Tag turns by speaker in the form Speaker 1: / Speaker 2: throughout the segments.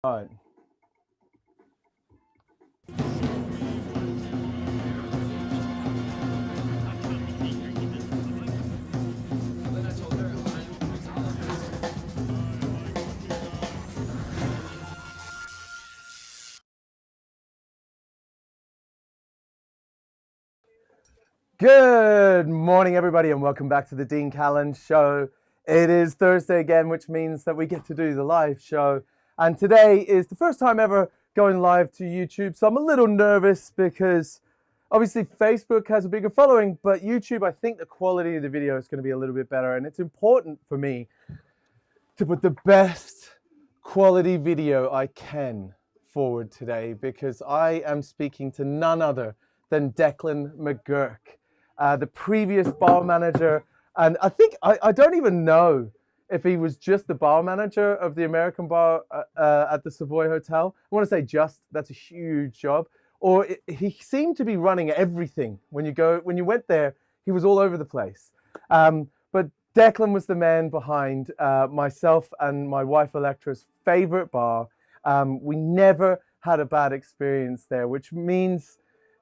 Speaker 1: All right. Good morning, everybody, and welcome back to the Dean Callan Show. It is Thursday again, which means that we get to do the live show. And today is the first time ever going live to YouTube. So I'm a little nervous because obviously Facebook has a bigger following, but YouTube, I think the quality of the video is going to be a little bit better. And it's important for me to put the best quality video I can forward today because I am speaking to none other than Declan McGurk. The previous bar manager, and I think I don't even know if he was just the bar manager of the American bar at the Savoy Hotel. I want to say just, that's a huge job. Or he seemed to be running everything. When you went there, he was all over the place. But Declan was the man behind myself and my wife Electra's favorite bar. We never had a bad experience there, which means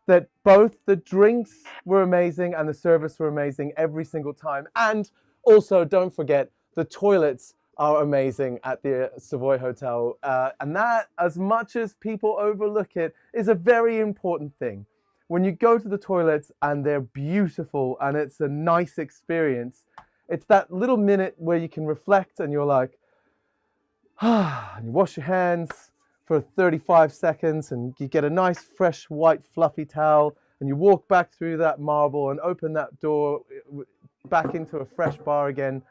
Speaker 1: that both the drinks were amazing and the service were amazing every single time. And also, don't forget, the toilets are amazing at the Savoy Hotel. And that, as much as people overlook it, is a very important thing. When you go to the toilets and they're beautiful and it's a nice experience, it's that little minute where you can reflect and you're like, and you wash your hands for 35 seconds and you get a nice fresh white fluffy towel and you walk back through that marble and open that door back into a fresh bar again.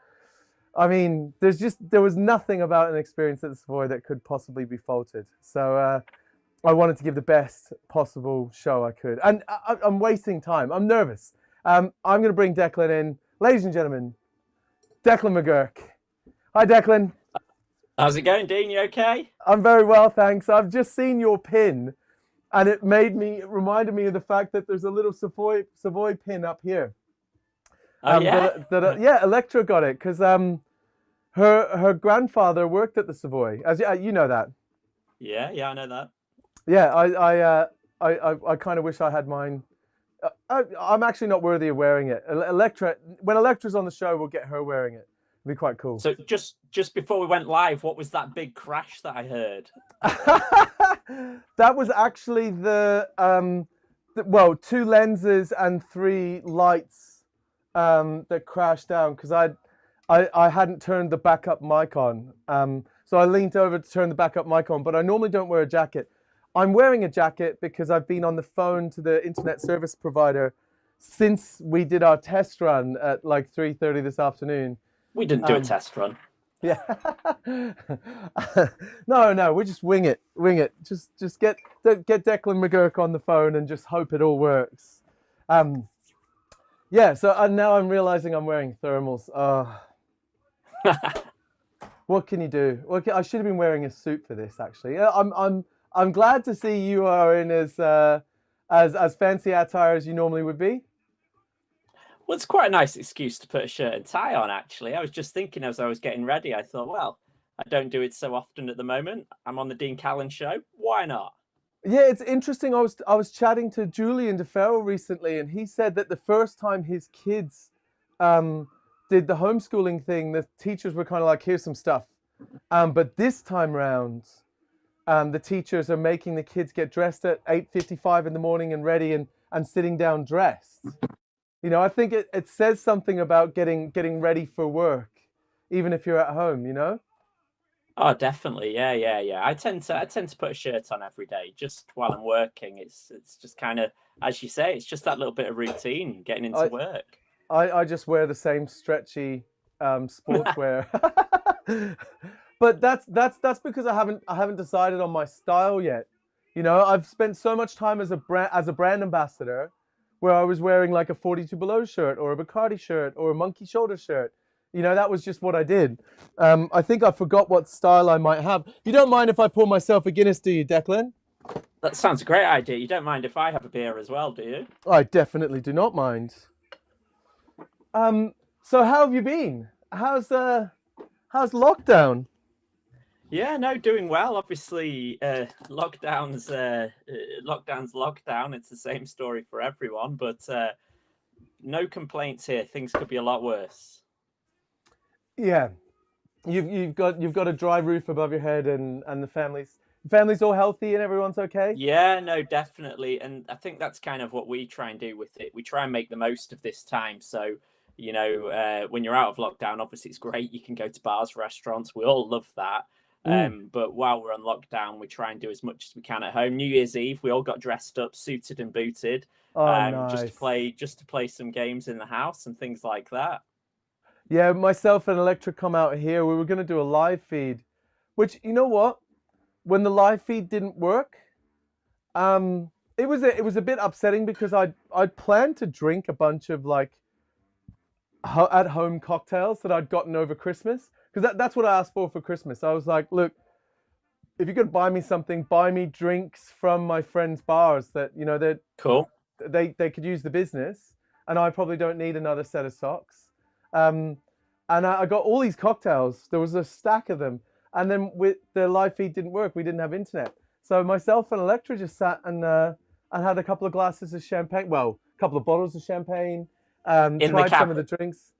Speaker 1: I mean, there was nothing about an experience at the Savoy that could possibly be faulted. So I wanted to give the best possible show I could. And I'm wasting time. I'm nervous. I'm going to bring Declan in. Ladies and gentlemen, Declan McGurk. Hi, Declan.
Speaker 2: How's it going, Dean? You okay?
Speaker 1: I'm very well, thanks. I've just seen your pin, and it reminded me of the fact that there's a little Savoy pin up here.
Speaker 2: Oh, yeah?
Speaker 1: Yeah, Electra got it because her grandfather worked at the Savoy. As you know that.
Speaker 2: Yeah, I know that.
Speaker 1: Yeah, I kind of wish I had mine. I'm actually not worthy of wearing it. When Electra's on the show, we'll get her wearing it. It'd be quite cool.
Speaker 2: So just before we went live, what was that big crash that I heard?
Speaker 1: That was actually well, 2 lenses and 3 lights that crashed down because I hadn't turned the backup mic on. So I leaned over to turn the backup mic on, but I normally don't wear a jacket. I'm wearing a jacket because I've been on the phone to the internet service provider since we did our test run at like 3:30 this afternoon.
Speaker 2: We didn't do a test run.
Speaker 1: Yeah. No, we just wing it. Just get Declan McGurk on the phone and just hope it all works. Yeah. So now I'm realizing I'm wearing thermals. What can you do? I should have been wearing a suit for this. Actually, I'm glad to see you are in as fancy attire as you normally would be.
Speaker 2: Well, it's quite a nice excuse to put a shirt and tie on, actually. I was just thinking as I was getting ready, I thought, well, I don't do it so often at the moment. I'm on the Dean Callan Show. Why not?
Speaker 1: Yeah, it's interesting. I was chatting to Julian DeFerro recently, and he said that the first time his kids did the homeschooling thing, the teachers were kind of like, here's some stuff. But this time round, the teachers are making the kids get dressed at 8:55 in the morning and ready and sitting down dressed. You know, I think it says something about getting ready for work, even if you're at home, you know?
Speaker 2: Oh, definitely. Yeah. I tend to put a shirt on every day just while I'm working. It's just kind of, as you say, it's just that little bit of routine getting into work.
Speaker 1: I just wear the same stretchy sportswear. But that's because I haven't decided on my style yet. You know, I've spent so much time as a brand ambassador where I was wearing like a 42 Below shirt or a Bacardi shirt or a Monkey Shoulder shirt. You know, that was just what I did. I think I forgot what style I might have. You don't mind if I pour myself a Guinness, do you, Declan?
Speaker 2: That sounds a great idea. You don't mind if I have a beer as well, do you?
Speaker 1: I definitely do not mind. So how have you been? How's lockdown?
Speaker 2: Yeah, no, doing well. Obviously, lockdown's lockdown. It's the same story for everyone, but no complaints here. Things could be a lot worse.
Speaker 1: Yeah, you've got a dry roof above your head, and the family's all healthy and everyone's okay.
Speaker 2: Yeah, no, definitely. And I think that's kind of what we try and do with it. We try and make the most of this time. So, when you're out of lockdown, obviously it's great. You can go to bars, restaurants. We all love that.
Speaker 1: Mm.
Speaker 2: But while we're on lockdown, we try and do as much as we can at home. New Year's Eve, we all got dressed up, suited and booted,
Speaker 1: Oh,
Speaker 2: just to
Speaker 1: nice.
Speaker 2: play some games in the house and things like that.
Speaker 1: Yeah, myself and Electra come out here. We were gonna do a live feed, which you know what? When the live feed didn't work, it was a bit upsetting because I'd planned to drink a bunch of like at home cocktails that I'd gotten over Christmas because that's what I asked for Christmas. I was like, look, if you could buy me something, buy me drinks from my friends' bars that that
Speaker 2: Cool.
Speaker 1: they could use the business, and I probably don't need another set of socks. Um, and I got all these cocktails. There was a stack of them, and then with the live feed didn't work. We didn't have internet, so myself and Electra just sat and had a couple of glasses of champagne. Well, a couple of bottles of champagne.
Speaker 2: In the
Speaker 1: Tried some of
Speaker 2: cabin.
Speaker 1: the drinks.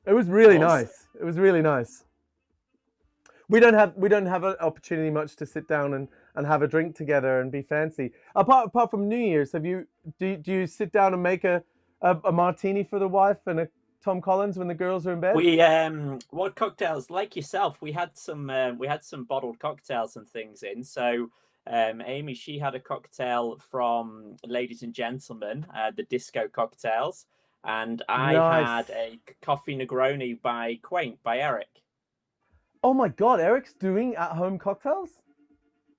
Speaker 1: It was really
Speaker 2: Awesome.
Speaker 1: nice. It was really nice. We don't have an opportunity much to sit down and have a drink together and be fancy. Apart from New Year's, do you sit down and make a martini for the wife and a Tom Collins when the girls are in bed?
Speaker 2: We what cocktails like yourself? We had some bottled cocktails and things in. So Amy, she had a cocktail from Ladies and Gentlemen, the disco cocktails, and I
Speaker 1: Nice.
Speaker 2: had a coffee Negroni by Quaint by Eric.
Speaker 1: Oh my God, Eric's doing at-home cocktails?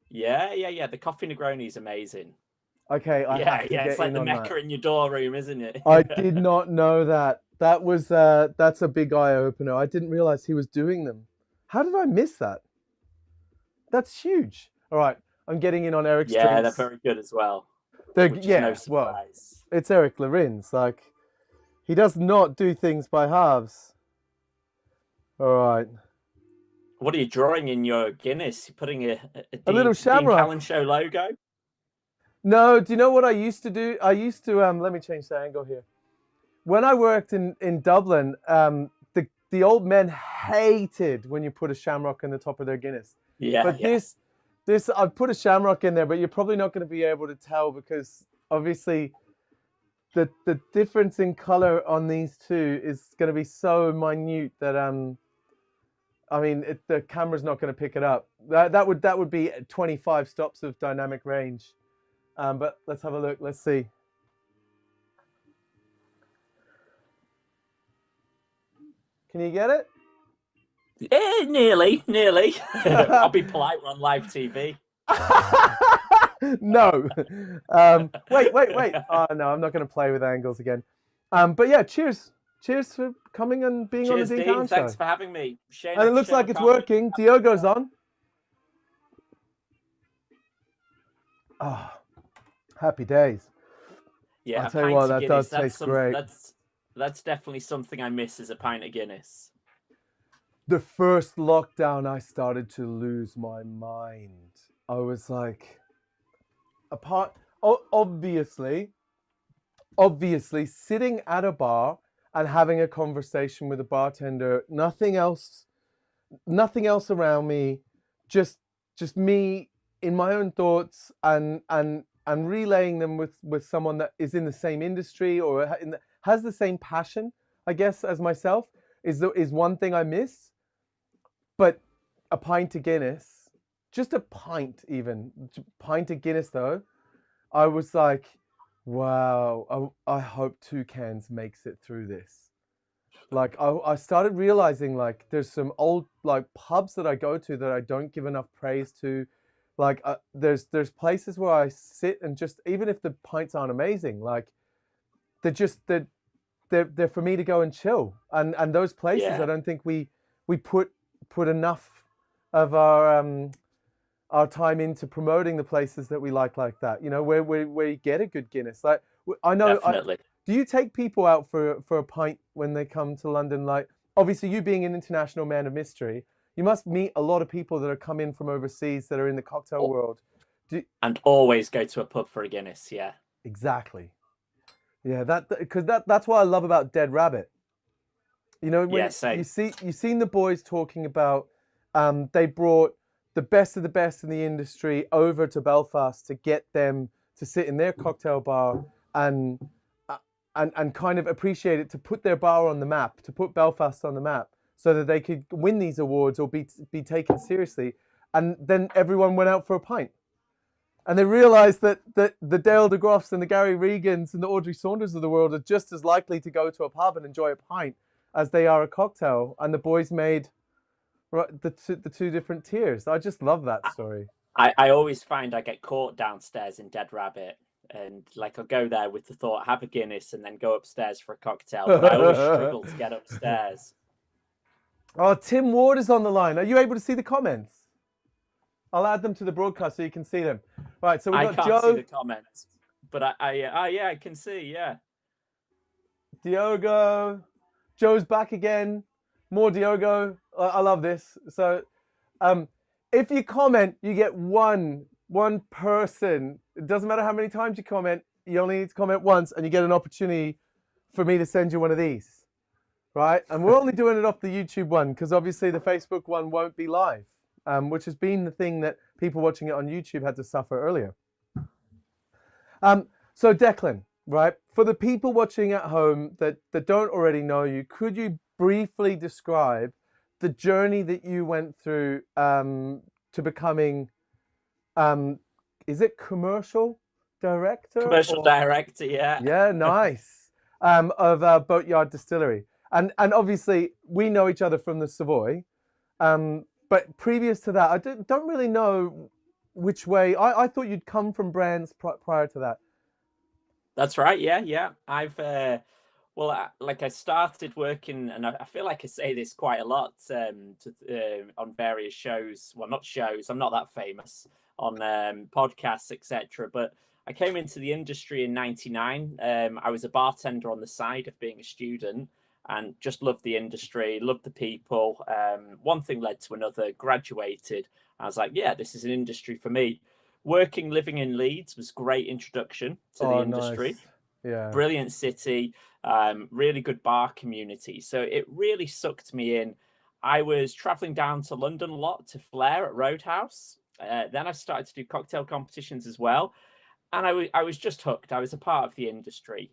Speaker 2: Yeah, yeah, yeah. The coffee Negroni is amazing.
Speaker 1: Okay, I
Speaker 2: Yeah,
Speaker 1: have to
Speaker 2: yeah. It's
Speaker 1: get
Speaker 2: like
Speaker 1: in
Speaker 2: the
Speaker 1: on that.
Speaker 2: Mecca in your door room, isn't it?
Speaker 1: I did not know that. That's a big eye opener. I didn't realize he was doing them. How did I miss that? That's huge. All right, I'm getting in on Eric's
Speaker 2: Yeah, they're
Speaker 1: drinks.
Speaker 2: very good as well, which is no
Speaker 1: Yeah, well,
Speaker 2: surprise.
Speaker 1: it's Eric Lorenz. Like, he does not do things by halves. All right,
Speaker 2: What are you drawing in your Guinness? You're putting a
Speaker 1: a little
Speaker 2: Dean
Speaker 1: shamrock.
Speaker 2: Callan Show logo?
Speaker 1: No, do you know what I used to do? I used to let me change the angle here. When I worked in Dublin, the old men hated when you put a shamrock in the top of their Guinness.
Speaker 2: Yeah,
Speaker 1: But
Speaker 2: yeah.
Speaker 1: this I've put a shamrock in there, but you're probably not going to be able to tell because obviously the difference in color on these two is going to be so minute that I mean the camera's not going to pick it up. That would be 25 stops of dynamic range. But let's have a look. Let's see. Can you get it?
Speaker 2: Nearly, nearly. I'll be polite. We're on live TV.
Speaker 1: No. Wait. Oh no, I'm not going to play with angles again. But yeah, cheers. Cheers for coming and being on the
Speaker 2: Cheers,
Speaker 1: Dean
Speaker 2: Dean.
Speaker 1: Callan
Speaker 2: Thanks
Speaker 1: show.
Speaker 2: for having me. Shane,
Speaker 1: And it looks
Speaker 2: Shane, I
Speaker 1: like it's
Speaker 2: can't wait.
Speaker 1: working. Diogo's on. Oh, happy days.
Speaker 2: Yeah,
Speaker 1: I'll
Speaker 2: a
Speaker 1: tell you
Speaker 2: pint
Speaker 1: what,
Speaker 2: of
Speaker 1: that
Speaker 2: Guinness.
Speaker 1: does taste great.
Speaker 2: That's definitely something I miss is a pint of Guinness.
Speaker 1: The first lockdown, I started to lose my mind. I was like, apart, obviously, sitting at a bar and having a conversation with a bartender, nothing else around me, just me in my own thoughts and relaying them with someone that is in the same industry or has the same passion, I guess, as myself is one thing I miss. But a pint of Guinness, just a pint even, pint of Guinness though, I was like, wow, I hope Toucans makes it through this. Like I started realizing like there's some old like pubs that I go to that I don't give enough praise to. Like there's places where I sit and just even if the pints aren't amazing, like they're for me to go and chill. And those places I
Speaker 2: Yeah,
Speaker 1: don't think we put enough of our time into promoting the places that we like that. You know, where you get a good Guinness. Like I know
Speaker 2: definitely.
Speaker 1: do you take people out for a pint when they come to London? Like, obviously, you being an international man of mystery, you must meet a lot of people that are come in from overseas that are in the cocktail world.
Speaker 2: And always go to a pub for a Guinness. Yeah.
Speaker 1: Exactly. Yeah, because that's what I love about Dead Rabbit. You know, when
Speaker 2: same.
Speaker 1: you've seen the boys talking about, they brought the best of the best in the industry over to Belfast to get them to sit in their cocktail bar and kind of appreciate it, to put their bar on the map, to put Belfast on the map, so that they could win these awards or be taken seriously. And then everyone went out for a pint. And they realised that the Dale DeGroffs and the Gary Regans and the Audrey Saunders of the world are just as likely to go to a pub and enjoy a pint as they are a cocktail. And the boys made the two different tiers. I just love that story.
Speaker 2: I always find I get caught downstairs in Dead Rabbit. And like I'll go there with the thought, have a Guinness, and then go upstairs for a cocktail. But I always struggle to get upstairs.
Speaker 1: Oh, Tim Ward is on the line. Are you able to see the comments? I'll add them to the broadcast so you can see them. Right, so we've got Joe.
Speaker 2: I can't see the comments, but I can see, yeah.
Speaker 1: Diogo. Joe's back again. More Diogo. I love this. So if you comment, you get one person. It doesn't matter how many times you comment. You only need to comment once, and you get an opportunity for me to send you one of these. Right? And we're only doing it off the YouTube one because obviously the Facebook one won't be live. Which has been the thing that people watching it on YouTube had to suffer earlier. So Declan, right, for the people watching at home that don't already know you, could you briefly describe the journey that you went through to becoming, is it commercial director?
Speaker 2: Commercial director, yeah.
Speaker 1: Yeah, nice. Of Boatyard Distillery. And obviously we know each other from the Savoy. But previous to that, I don't really know which way. I thought you'd come from brands prior to that.
Speaker 2: That's right. Yeah. I've I started working, and I feel like I say this quite a lot on various shows. Well, not shows. I'm not that famous on podcasts, etc. But I came into the industry in '99. I was a bartender on the side of being a student. And just loved the industry, loved the people. One thing led to another, graduated. I was like, yeah, this is an industry for me. Living in Leeds was a great introduction to the industry.
Speaker 1: Nice. Yeah.
Speaker 2: Brilliant city, really good bar community. So it really sucked me in. I was traveling down to London a lot to Flair at Roadhouse. Then I started to do cocktail competitions as well. And I was just hooked. I was a part of the industry.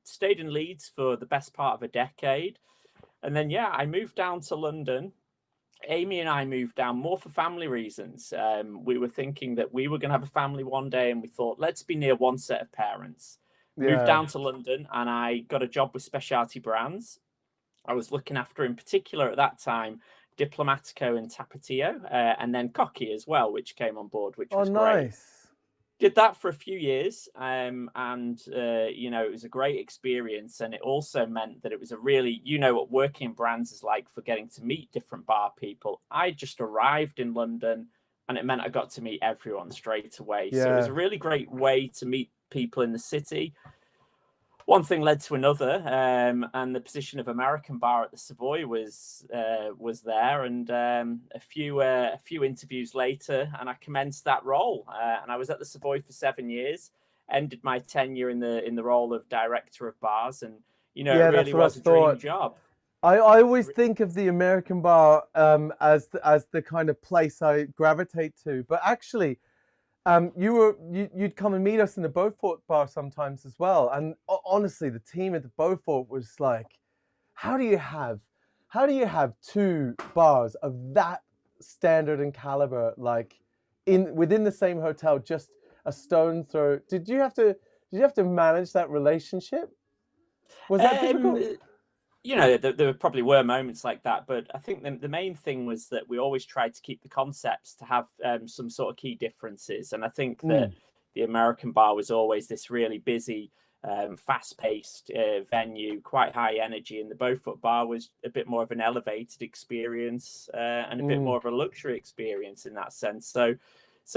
Speaker 2: Stayed in Leeds for the best part of a decade. And then, I moved down to London. Amy and I moved down more for family reasons. We were thinking that we were going to have a family one day, and we thought, let's be near one set of parents. Moved down to London, and I got a job with Specialty Brands. I was looking after, in particular at that time, Diplomatico and Tapatio, and then Cocky as well, which came on board, which was great.
Speaker 1: Nice.
Speaker 2: Did that for a few years, and it was a great experience, and it also meant that it was a really, what working in brands is like for getting to meet different bar people. I just arrived in London, and it meant I got to meet everyone straight away. Yeah. So it was a really great way to meet people in the city. One thing led to another, and the position of American bar at the Savoy was there, and a few interviews later, and I commenced that role. And I was at the Savoy for 7 years. Ended my tenure in the role of director of bars, and it really was a dream job.
Speaker 1: I always think of the American bar as the kind of place I gravitate to, but actually. You'd come and meet us in the Beaufort bar sometimes as well, and honestly, the team at the Beaufort was like, how do you have two bars of that standard and caliber, like within the same hotel, just a stone throw? Did you have to manage that relationship? Was that difficult?
Speaker 2: There probably were moments like that, but I think the main thing was that we always tried to keep the concepts to have some sort of key differences. And I think that the American bar was always this really busy, fast-paced venue, quite high energy. And the Beaufort bar was a bit more of an elevated experience and a bit more of a luxury experience in that sense. So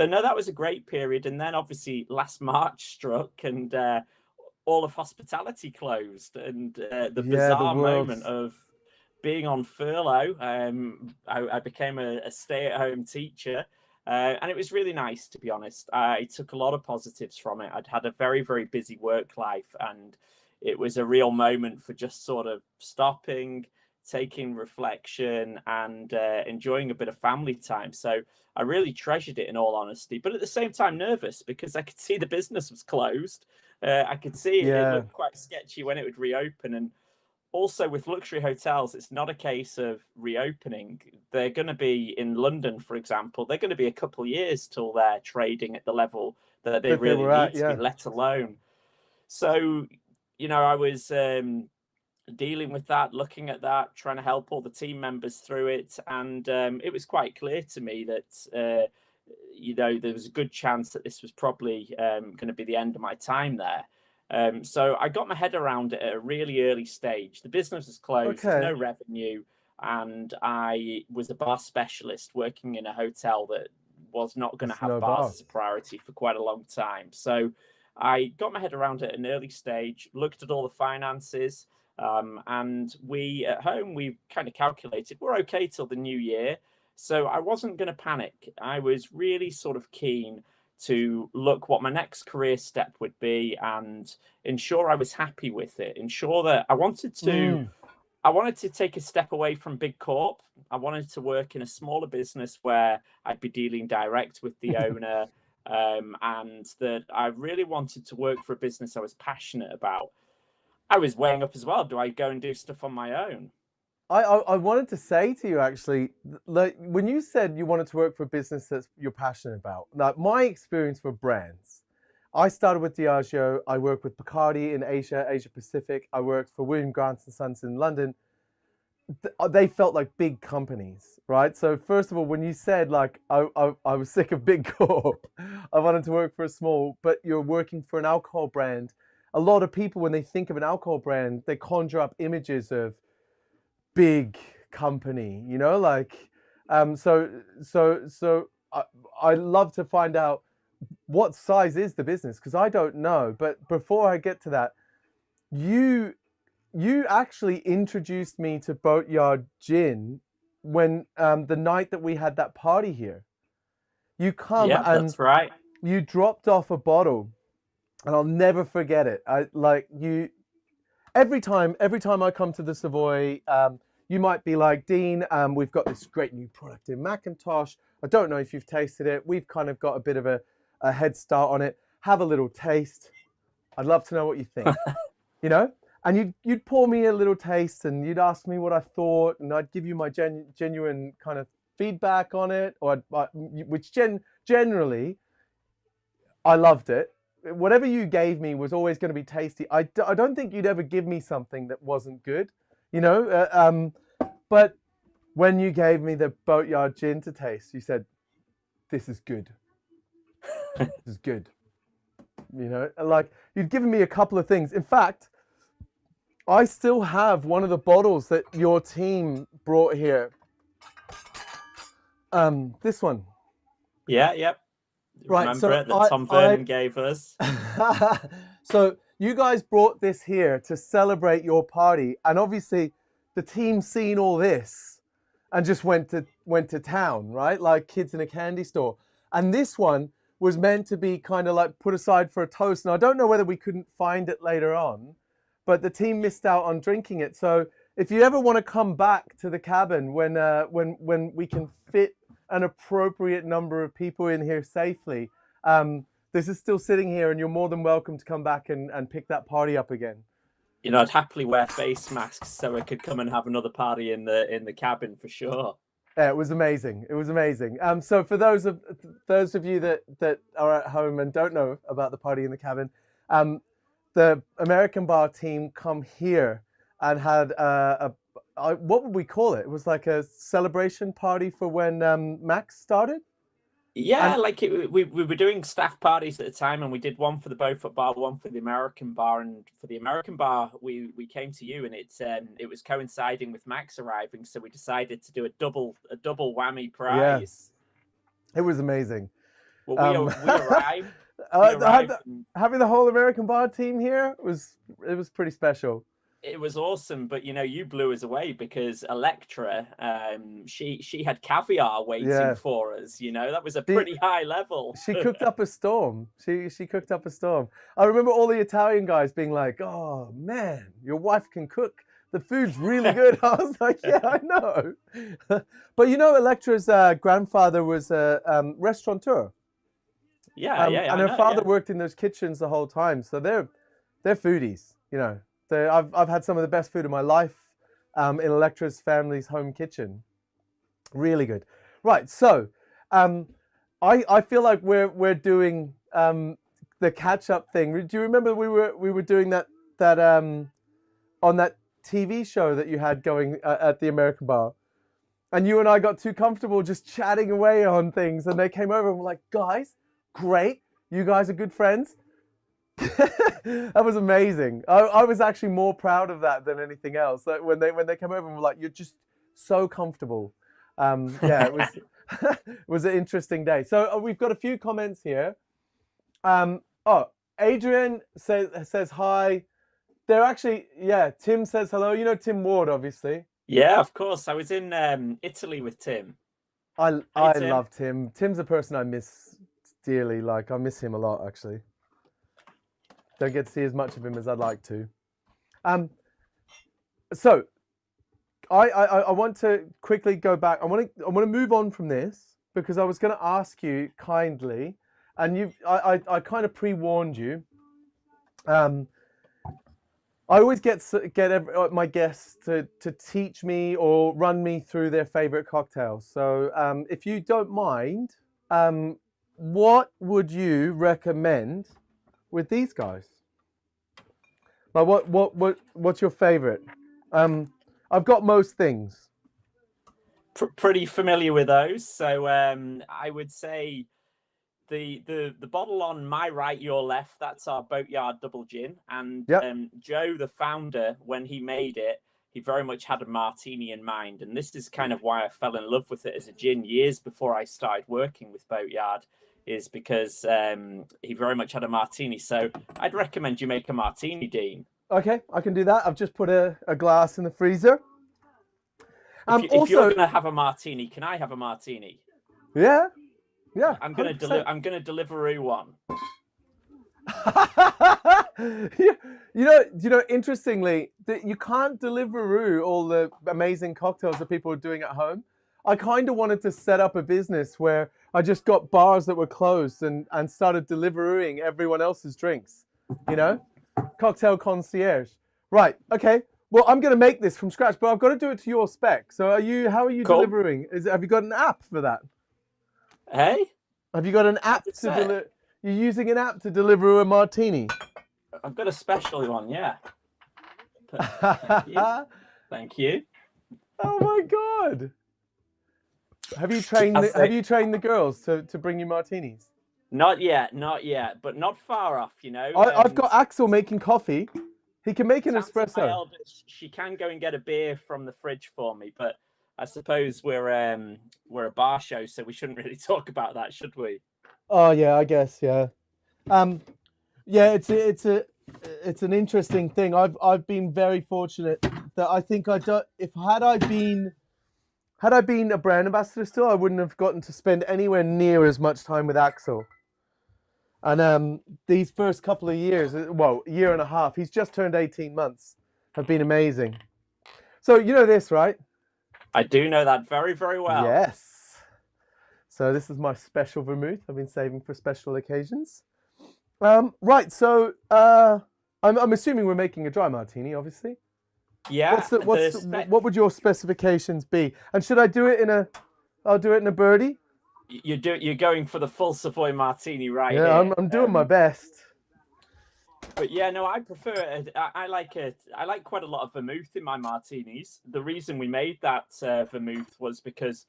Speaker 2: no, that was a great period. And then obviously last March struck, and all of hospitality closed, and the bizarre moment of being on furlough, I became a stay-at-home teacher. And it was really nice, to be honest. I took a lot of positives from it. I'd had a very, very busy work life, and it was a real moment for just sort of stopping, taking reflection, and enjoying a bit of family time. So I really treasured it, in all honesty, but at the same time nervous, because I could see the business was closed. I could see it
Speaker 1: Yeah.
Speaker 2: looked quite sketchy when it would reopen. And also with luxury hotels, it's not a case of reopening. They're going to be in London, for example. They're going to be a couple of years till they're trading at the level that they really
Speaker 1: were
Speaker 2: need
Speaker 1: at,
Speaker 2: to
Speaker 1: yeah.
Speaker 2: be, let alone. So, I was dealing with that, looking at that, trying to help all the team members through it. And it was quite clear to me that, there was a good chance that this was probably going to be the end of my time there. So I got my head around it at a really early stage. The business was closed, there's no revenue, and I was a bar specialist working in a hotel that was not going to have bars as a priority for quite a long time. So I got my head around it at an early stage, looked at all the finances, and we at home, we kind of calculated we're okay till the new year. So I wasn't going to panic. I was really sort of keen to look what my next career step would be and ensure I was happy with it. Ensure that I wanted to take a step away from big corp. I wanted to work in a smaller business where I'd be dealing direct with the owner, and that I really wanted to work for a business I was passionate about. I was weighing up as well. Do I go and do stuff on my own?
Speaker 1: I wanted to say to you, actually, like when you said you wanted to work for a business that you're passionate about, like my experience for brands, I started with Diageo. I worked with Bacardi in Asia Pacific. I worked for William Grant & Sons in London. They felt like big companies, right? So first of all, when you said like I was sick of big corp, I wanted to work for a small, but you're working for an alcohol brand. A lot of people, when they think of an alcohol brand, they conjure up images of big company, like, so I love to find out what size is the business, because I don't know. But before I get to that, you actually introduced me to Boatyard Gin when the night that we had that party here. You come and
Speaker 2: that's right.
Speaker 1: You dropped off a bottle, and I'll never forget it. Every time I come to the Savoy, you might be like, Dean, we've got this great new product in Macintosh. I don't know if you've tasted it. We've kind of got a bit of a head start on it. Have a little taste. I'd love to know what you think. And you'd pour me a little taste, and you'd ask me what I thought, and I'd give you my genuine kind of feedback on it, which generally I loved it. Whatever you gave me was always going to be tasty. I don't think you'd ever give me something that wasn't good, but when you gave me the Boatyard Gin to taste, you said, this is good. This is good. Like you'd given me a couple of things. In fact, I still have one of the bottles that your team brought here. This one.
Speaker 2: Yeah, yep.
Speaker 1: Right,
Speaker 2: remember it that Tom Vernon gave us.
Speaker 1: So you guys brought this here to celebrate your party, and obviously the team seen all this and just went to town, right? Like kids in a candy store. And this one was meant to be kind of like put aside for a toast. And I don't know whether we couldn't find it later on, but the team missed out on drinking it. So if you ever want to come back to the cabin when we can fit an appropriate number of people in here safely, this is still sitting here, and you're more than welcome to come back and pick that party up again.
Speaker 2: I'd happily wear face masks so I could come and have another party in the cabin for sure.
Speaker 1: Yeah, it was amazing. It was amazing. So for those of you that are at home and don't know about the party in the cabin, the American Bar team come here and had what would we call it? It was like a celebration party for when Max started.
Speaker 2: Yeah, we were doing staff parties at the time, and we did one for the Beaufort Bar, one for the American Bar, and for the American Bar, we came to you, and it was coinciding with Max arriving, so we decided to do a double whammy prize.
Speaker 1: Yeah. It was amazing.
Speaker 2: Well, we arrived.
Speaker 1: Having the whole American Bar team here was pretty special.
Speaker 2: It was awesome, but you blew us away because Electra, she had caviar waiting
Speaker 1: Yeah.
Speaker 2: for us. That was a
Speaker 1: She,
Speaker 2: pretty high level.
Speaker 1: she cooked up a storm. She cooked up a storm. I remember all the Italian guys being like, "Oh man, your wife can cook. The food's really good." I was like, "Yeah, I know." But Electra's grandfather was a restaurateur,
Speaker 2: Yeah, yeah,
Speaker 1: and
Speaker 2: I
Speaker 1: her
Speaker 2: know.
Speaker 1: father
Speaker 2: Yeah.
Speaker 1: worked in those kitchens the whole time. So they're foodies. I've had some of the best food of my life in Electra's family's home kitchen. Really good. Right. So I feel like we're doing the catch up thing. Do you remember we were doing that on that TV show that you had going at the American Bar, and you and I got too comfortable just chatting away on things, and they came over and were like, "Guys, great, you guys are good friends." That was amazing. I was actually more proud of that than anything else. Like when they came over and were like, "You're just so comfortable." Yeah, it was it was an interesting day. So we've got a few comments here. Oh, Adrian says hi. They're actually, yeah. Tim says hello. You know Tim Ward, obviously.
Speaker 2: Yeah, of course. I was in Italy with Tim.
Speaker 1: I
Speaker 2: Tim.
Speaker 1: love Tim. Tim's a person I miss dearly. Like I miss him a lot, actually. Don't get to see as much of him as I'd like to. So I want to quickly go back. I want to move on from this because I was going to ask you kindly, and I kind of pre-warned you. I always get my guests to teach me or run me through their favorite cocktails. So if you don't mind, what would you recommend with these guys? Like what's your favorite? I've got most things.
Speaker 2: Pretty familiar with those. So I would say the bottle on my right, your left, that's our Boatyard Double Gin. And
Speaker 1: Yep.
Speaker 2: Joe, the founder, when he made it, he very much had a martini in mind. And this is kind of why I fell in love with it as a gin years before I started working with Boatyard, is because he very much had a martini. So I'd recommend you make a martini, Dean.
Speaker 1: Okay, I can do that. I've just put a glass in the freezer.
Speaker 2: If you're going to have a martini, can I have a martini?
Speaker 1: Yeah. Yeah.
Speaker 2: I'm going to Deliveroo one.
Speaker 1: Interestingly, you can't Deliveroo all the amazing cocktails that people are doing at home. I kind of wanted to set up a business where I just got bars that were closed and started Deliverooing everyone else's drinks. Cocktail concierge. Right. Okay. Well, I'm going to make this from scratch, but I've got to do it to your spec. So how are you
Speaker 2: Cool.
Speaker 1: delivering? Have you got an app for that?
Speaker 2: Hey?
Speaker 1: Have you got an app to deliver? You're using an app to deliver a martini?
Speaker 2: I've got a special one, yeah. Thank you. Thank you.
Speaker 1: Oh my God. Have you trained the girls to bring you martinis?
Speaker 2: Not yet, but not far off,
Speaker 1: I've got Axel making coffee. He can make an espresso.
Speaker 2: My eldest, she can go and get a beer from the fridge for me, but I suppose we're a bar show, so we shouldn't really talk about that, should we?
Speaker 1: Oh yeah, I guess yeah. Yeah, it's an interesting thing. I've been very fortunate that I think had I been a brand ambassador still, I wouldn't have gotten to spend anywhere near as much time with Axel. And these first couple of years, well, year and a half, he's just turned 18 months, have been amazing. So you know this, right?
Speaker 2: I do know that very, very well.
Speaker 1: Yes. So this is my special vermouth I've been saving for special occasions. Right, so I'm assuming we're making a dry martini, obviously.
Speaker 2: Yeah.
Speaker 1: What would your specifications be? And should I do it I'll do it in a birdie?
Speaker 2: You're going for the full Savoy martini, right?
Speaker 1: Yeah,
Speaker 2: here.
Speaker 1: I'm doing my best.
Speaker 2: But yeah, no, I prefer it. I like it. I like quite a lot of vermouth in my martinis. The reason we made that vermouth was because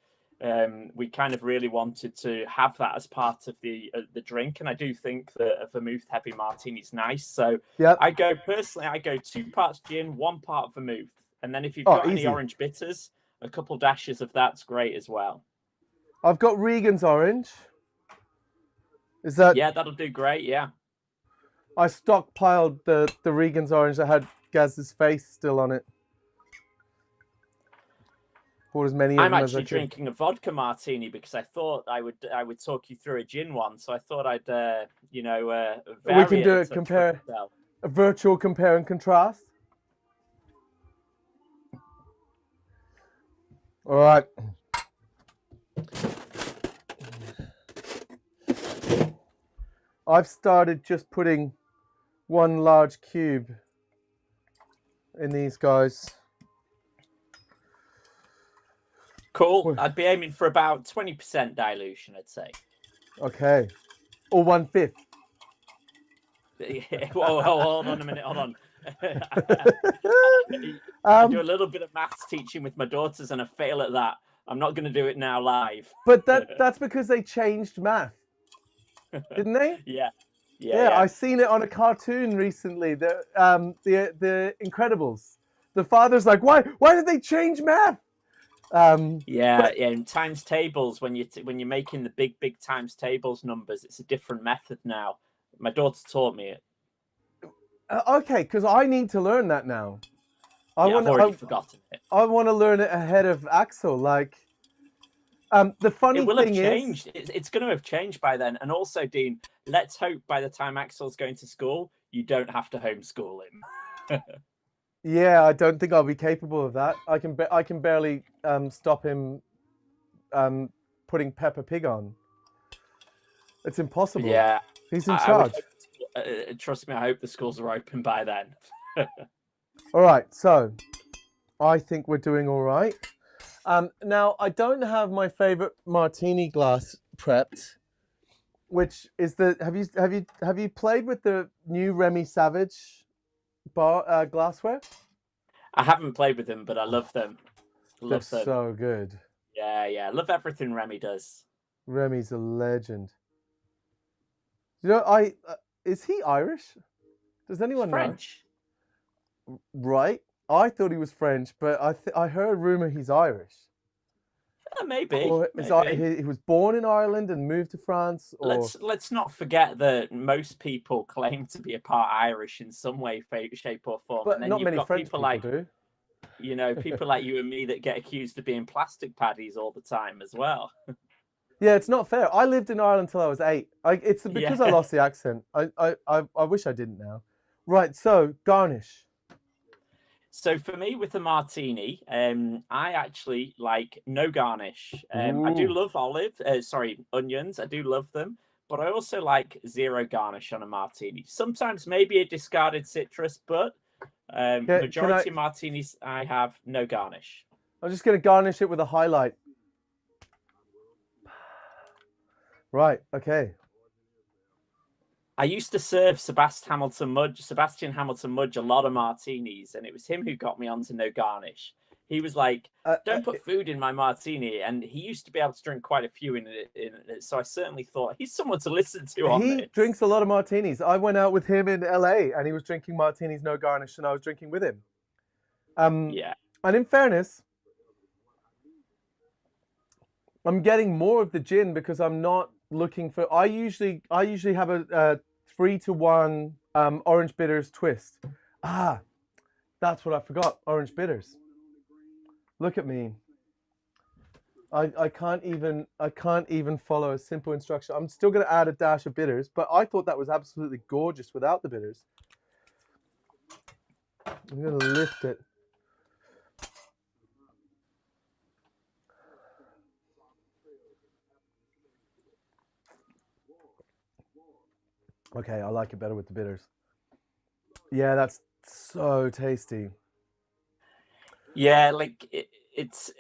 Speaker 2: we kind of really wanted to have that as part of the drink, and I do think that a vermouth heavy martini is nice. So
Speaker 1: yep.
Speaker 2: I go 2 parts gin, 1 part vermouth, and then if you've got any orange bitters, a couple dashes of that's great as well.
Speaker 1: I've got Regan's orange. Is that?
Speaker 2: Yeah, that'll do great. Yeah.
Speaker 1: I stockpiled the Regan's orange that had Gaz's face still on it. Bought as many of
Speaker 2: I'm
Speaker 1: them as I
Speaker 2: actually
Speaker 1: could.
Speaker 2: drinking a vodka martini because I thought I would talk you through a gin one. So I thought I'd
Speaker 1: We can
Speaker 2: vary
Speaker 1: do
Speaker 2: a
Speaker 1: it,
Speaker 2: touch
Speaker 1: compare,
Speaker 2: for myself.
Speaker 1: a virtual compare and contrast. All right. I've started just putting one large cube in these guys.
Speaker 2: Cool. I'd be aiming for about 20% dilution, I'd say.
Speaker 1: Okay. Or 1/5.
Speaker 2: Whoa, hold on a minute. Hold on. I do a little bit of maths teaching with my daughters and I fail at that. I'm not going to do it now live.
Speaker 1: But that's because they changed math, didn't they?
Speaker 2: Yeah.
Speaker 1: I seen it on a cartoon recently. The Incredibles. The father's like, why did they change math?
Speaker 2: In times tables, when you're making the big times tables numbers, it's a different method now. My daughter taught me it.
Speaker 1: Okay, because I need to learn that now.
Speaker 2: I've already forgotten it.
Speaker 1: I want to learn it ahead of Axel. Like, the funny
Speaker 2: it will
Speaker 1: thing
Speaker 2: have changed. It's going to have changed by then. And also, Dean, let's hope by the time Axel's going to school, you don't have to homeschool him.
Speaker 1: Yeah, I don't think I'll be capable of that. I can barely stop him putting Peppa Pig on. It's impossible.
Speaker 2: Yeah,
Speaker 1: he's in charge.
Speaker 2: Trust me, I hope the schools are open by then.
Speaker 1: All right, so I think we're doing all right. Now I don't have my favorite martini glass prepped, which is the. Have you played with the new Remy Savage glassware?
Speaker 2: I haven't played with them, but I love them.
Speaker 1: They're so good.
Speaker 2: Yeah. Love everything Remy does.
Speaker 1: Remy's a legend. You know, is he Irish? Does anyone know?
Speaker 2: French.
Speaker 1: Right. I thought he was French, but I heard rumor he's Irish.
Speaker 2: Maybe.
Speaker 1: He was born in Ireland and moved to France. Or...
Speaker 2: Let's not forget that most people claim to be a part Irish in some way, shape, or form.
Speaker 1: But
Speaker 2: and then
Speaker 1: not
Speaker 2: you've
Speaker 1: many
Speaker 2: got
Speaker 1: French
Speaker 2: people like
Speaker 1: do.
Speaker 2: People like you and me that get accused of being plastic paddies all the time as well.
Speaker 1: Yeah, it's not fair. I lived in Ireland till I was 8. It's because I lost the accent. I wish I didn't now. Right, so garnish.
Speaker 2: So for me, with the martini, I actually like no garnish. I do love onions. I do love them, but I also like zero garnish on a martini. Sometimes maybe a discarded citrus, but majority of martinis I have no garnish.
Speaker 1: I'm just going to garnish it with a highlight. Right. Okay.
Speaker 2: I used to serve Sebastian Hamilton Mudge a lot of martinis, and it was him who got me onto no garnish. He was like, "Don't put food in my martini," and he used to be able to drink quite a few in it. So I certainly thought he's someone to listen to on this.
Speaker 1: He drinks a lot of martinis. I went out with him in LA, and he was drinking martinis no garnish, and I was drinking with him.
Speaker 2: Yeah.
Speaker 1: And in fairness, I'm getting more of the gin because I'm not looking for. I usually have a 3-to-1 orange bitters twist. That's what I forgot. Orange bitters. Look at me. I can't even follow a simple instruction. I'm still going to add a dash of bitters, but I thought that was absolutely gorgeous without the bitters. I'm going to lift it. Okay, I like it better with the bitters. Yeah, that's so tasty.
Speaker 2: Yeah, like it's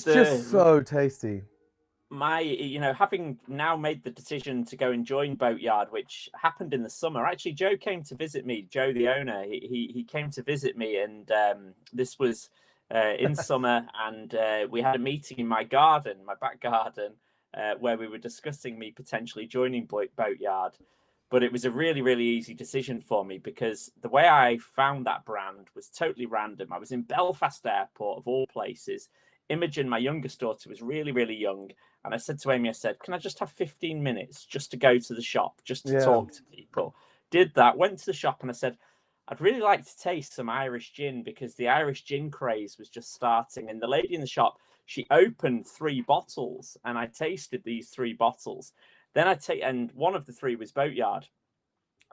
Speaker 1: just so tasty.
Speaker 2: Having now made the decision to go and join Boatyard, which happened in the summer. Actually, Joe came to visit me. Joe, the owner, he came to visit me, and this was in summer, and we had a meeting in my back garden, where we were discussing me potentially joining Boatyard. But it was a really, really easy decision for me because the way I found that brand was totally random. I was in Belfast Airport, of all places. Imogen, my youngest daughter, was really, really young. And I said to Amy, can I just have 15 minutes just to go to the shop, just to talk to people? Did that, went to the shop and I said, I'd really like to taste some Irish gin because the Irish gin craze was just starting. And the lady in the shop, she opened 3 bottles, and I tasted these 3 bottles. Then and one of the 3 was Boatyard.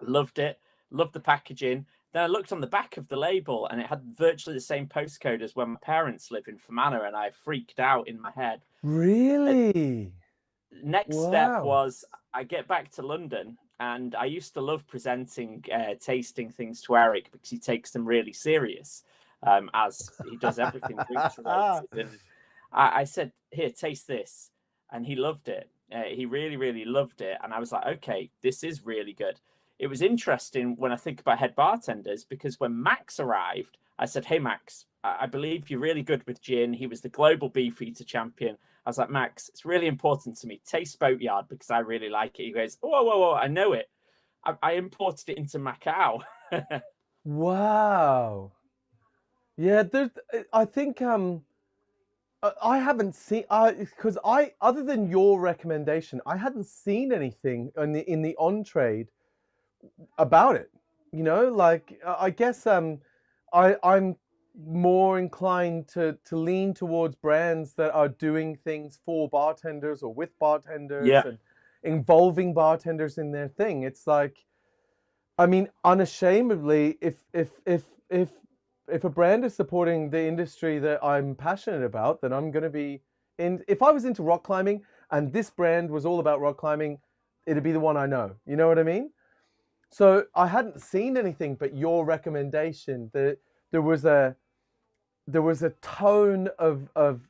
Speaker 2: I loved it, loved the packaging. Then I looked on the back of the label, and it had virtually the same postcode as where my parents live in Fermanagh, and I freaked out in my head.
Speaker 1: Really?
Speaker 2: Next step
Speaker 1: Wow.
Speaker 2: was I get back to London, and I used to love presenting tasting things to Eric because he takes them really serious, as he does everything drinks related. And I said, "Here, taste this," and he loved it. He really, really loved it, and I was like, "Okay, this is really good." It was interesting when I think about head bartenders because when Max arrived, I said, "Hey, Max, I believe you're really good with gin." He was the global beefeater champion. I was like, "Max, it's really important to me. Taste Boatyard because I really like it." He goes, "Whoa, whoa, whoa, I know it. I imported it into Macau."
Speaker 1: Wow. Yeah, I think I haven't seen because I other than your recommendation, I hadn't seen anything in the on trade about it. You know, like I guess I'm more inclined to lean towards brands that are doing things for bartenders or with bartenders
Speaker 2: Yeah.
Speaker 1: and involving bartenders in their thing. It's like, I mean, unashamedly, if a brand is supporting the industry that I'm passionate about, then I'm going to be in. If I was into rock climbing and this brand was all about rock climbing, it'd be the one I know. You know what I mean? So I hadn't seen anything but your recommendation. That there was a tone of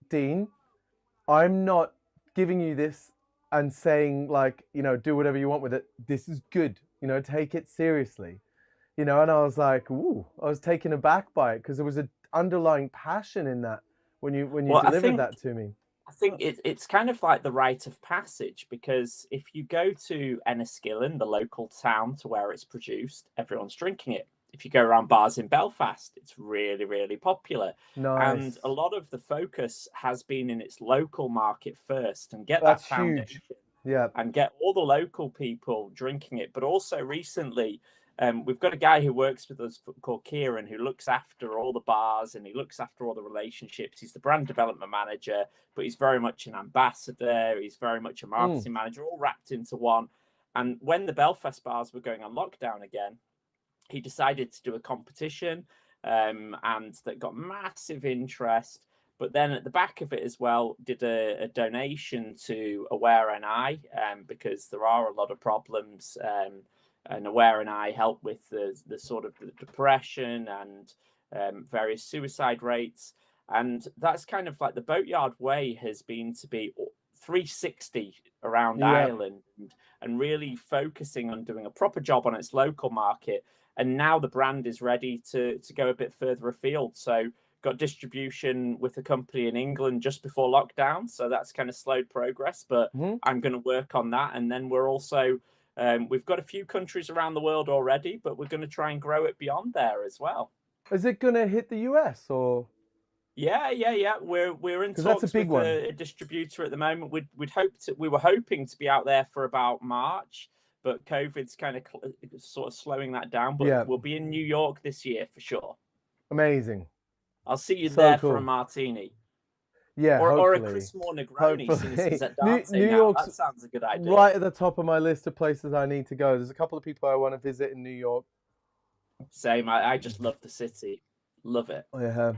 Speaker 1: Dean, I'm not giving you this and saying like, you know, do whatever you want with it. This is good, you know, take it seriously, you know. And I was like, ooh, I was taken aback by it because there was an underlying passion in that when you
Speaker 2: Well,
Speaker 1: delivered that to me.
Speaker 2: I think it's kind of like the rite of passage because if you go to Enniskillen, the local town to where it's produced, everyone's drinking it. If you go around bars in Belfast, it's really, really popular. And
Speaker 1: Nice.
Speaker 2: a lot of the focus has been in its local market first and get that
Speaker 1: That's huge.
Speaker 2: foundation
Speaker 1: Yeah.
Speaker 2: and get all the local people drinking it. But also recently, we've got a guy who works with us called Kieran who looks after all the bars and he looks after all the relationships. He's the brand development manager, but he's very much an ambassador. He's very much a marketing manager, all wrapped into one. And when the Belfast bars were going on lockdown again, he decided to do a competition and that got massive interest. But then at the back of it as well, did a donation to Aware NI because there are a lot of problems. And Aware NI help with the sort of the depression and various suicide rates. And that's kind of like the Boatyard way has been to be 360 around Ireland and really focusing on doing a proper job on its local market. And now the brand is ready to go a bit further afield. So got distribution with a company in England just before lockdown. So that's kind of slowed progress, but I'm going to work on that. And then we're also, we've got a few countries around the world already, but we're going to try and grow it beyond there as well.
Speaker 1: Is it going to hit the US or?
Speaker 2: Yeah. We're in
Speaker 1: That's a
Speaker 2: talks
Speaker 1: big
Speaker 2: with
Speaker 1: one.
Speaker 2: a distributor at the moment. We were hoping to be out there for about March, but COVID's kind of sort of slowing that down. But we'll be in New York this year for sure.
Speaker 1: Amazing.
Speaker 2: I'll see you
Speaker 1: So
Speaker 2: there
Speaker 1: cool.
Speaker 2: for a martini.
Speaker 1: Yeah,
Speaker 2: or a Chris Moore Negroni since he's at dancing
Speaker 1: New
Speaker 2: now.
Speaker 1: York's
Speaker 2: That sounds a good idea.
Speaker 1: right at the top of my list of places I need to go. There's a couple of people I want to visit in New York.
Speaker 2: Same. I just love the city. Love it.
Speaker 1: Yeah.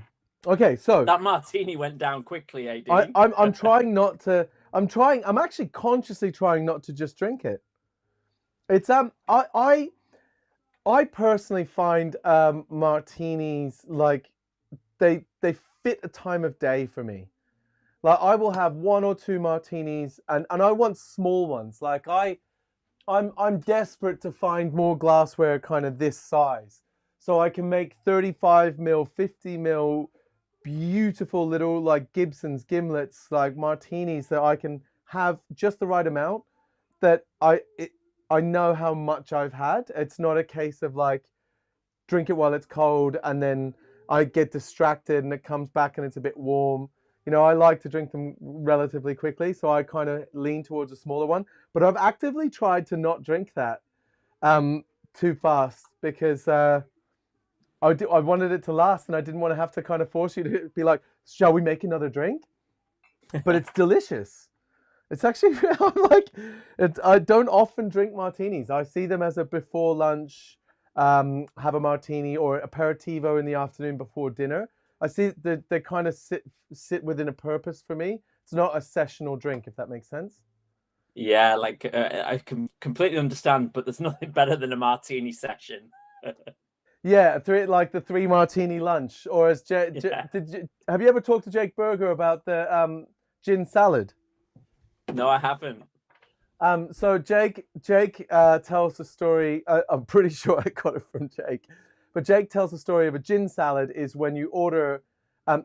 Speaker 1: Okay, so
Speaker 2: that martini went down quickly, AD.
Speaker 1: I'm trying not to. I'm actually consciously trying not to just drink it. It's I personally find martinis like they fit a time of day for me. Like I will have 1 or 2 martinis and I want small ones. Like I'm desperate to find more glassware kind of this size. So I can make 35 ml, 50 ml beautiful little like Gibson's gimlets, like martinis that I can have just the right amount that I know how much I've had. It's not a case of like drink it while it's cold and then I get distracted and it comes back and it's a bit warm. You know, I like to drink them relatively quickly, so I kind of lean towards a smaller one. But I've actively tried to not drink that too fast because I wanted it to last, and I didn't want to have to kind of force you to be like, shall we make another drink? But it's delicious. It's actually, I'm like, I don't often drink martinis. I see them as a before lunch, have a martini, or aperitivo in the afternoon before dinner. I see that they kind of sit within a purpose for me. It's not a sessional drink, if that makes sense.
Speaker 2: Yeah, like I can completely understand, but there's nothing better than a martini session.
Speaker 1: Yeah, like the three martini lunch, or as
Speaker 2: Yeah.
Speaker 1: have you ever talked to Jake Berger about the gin salad?
Speaker 2: No, I haven't.
Speaker 1: So Jake tells the story. I'm pretty sure I got it from Jake, but Jake tells the story of a gin salad is when you order.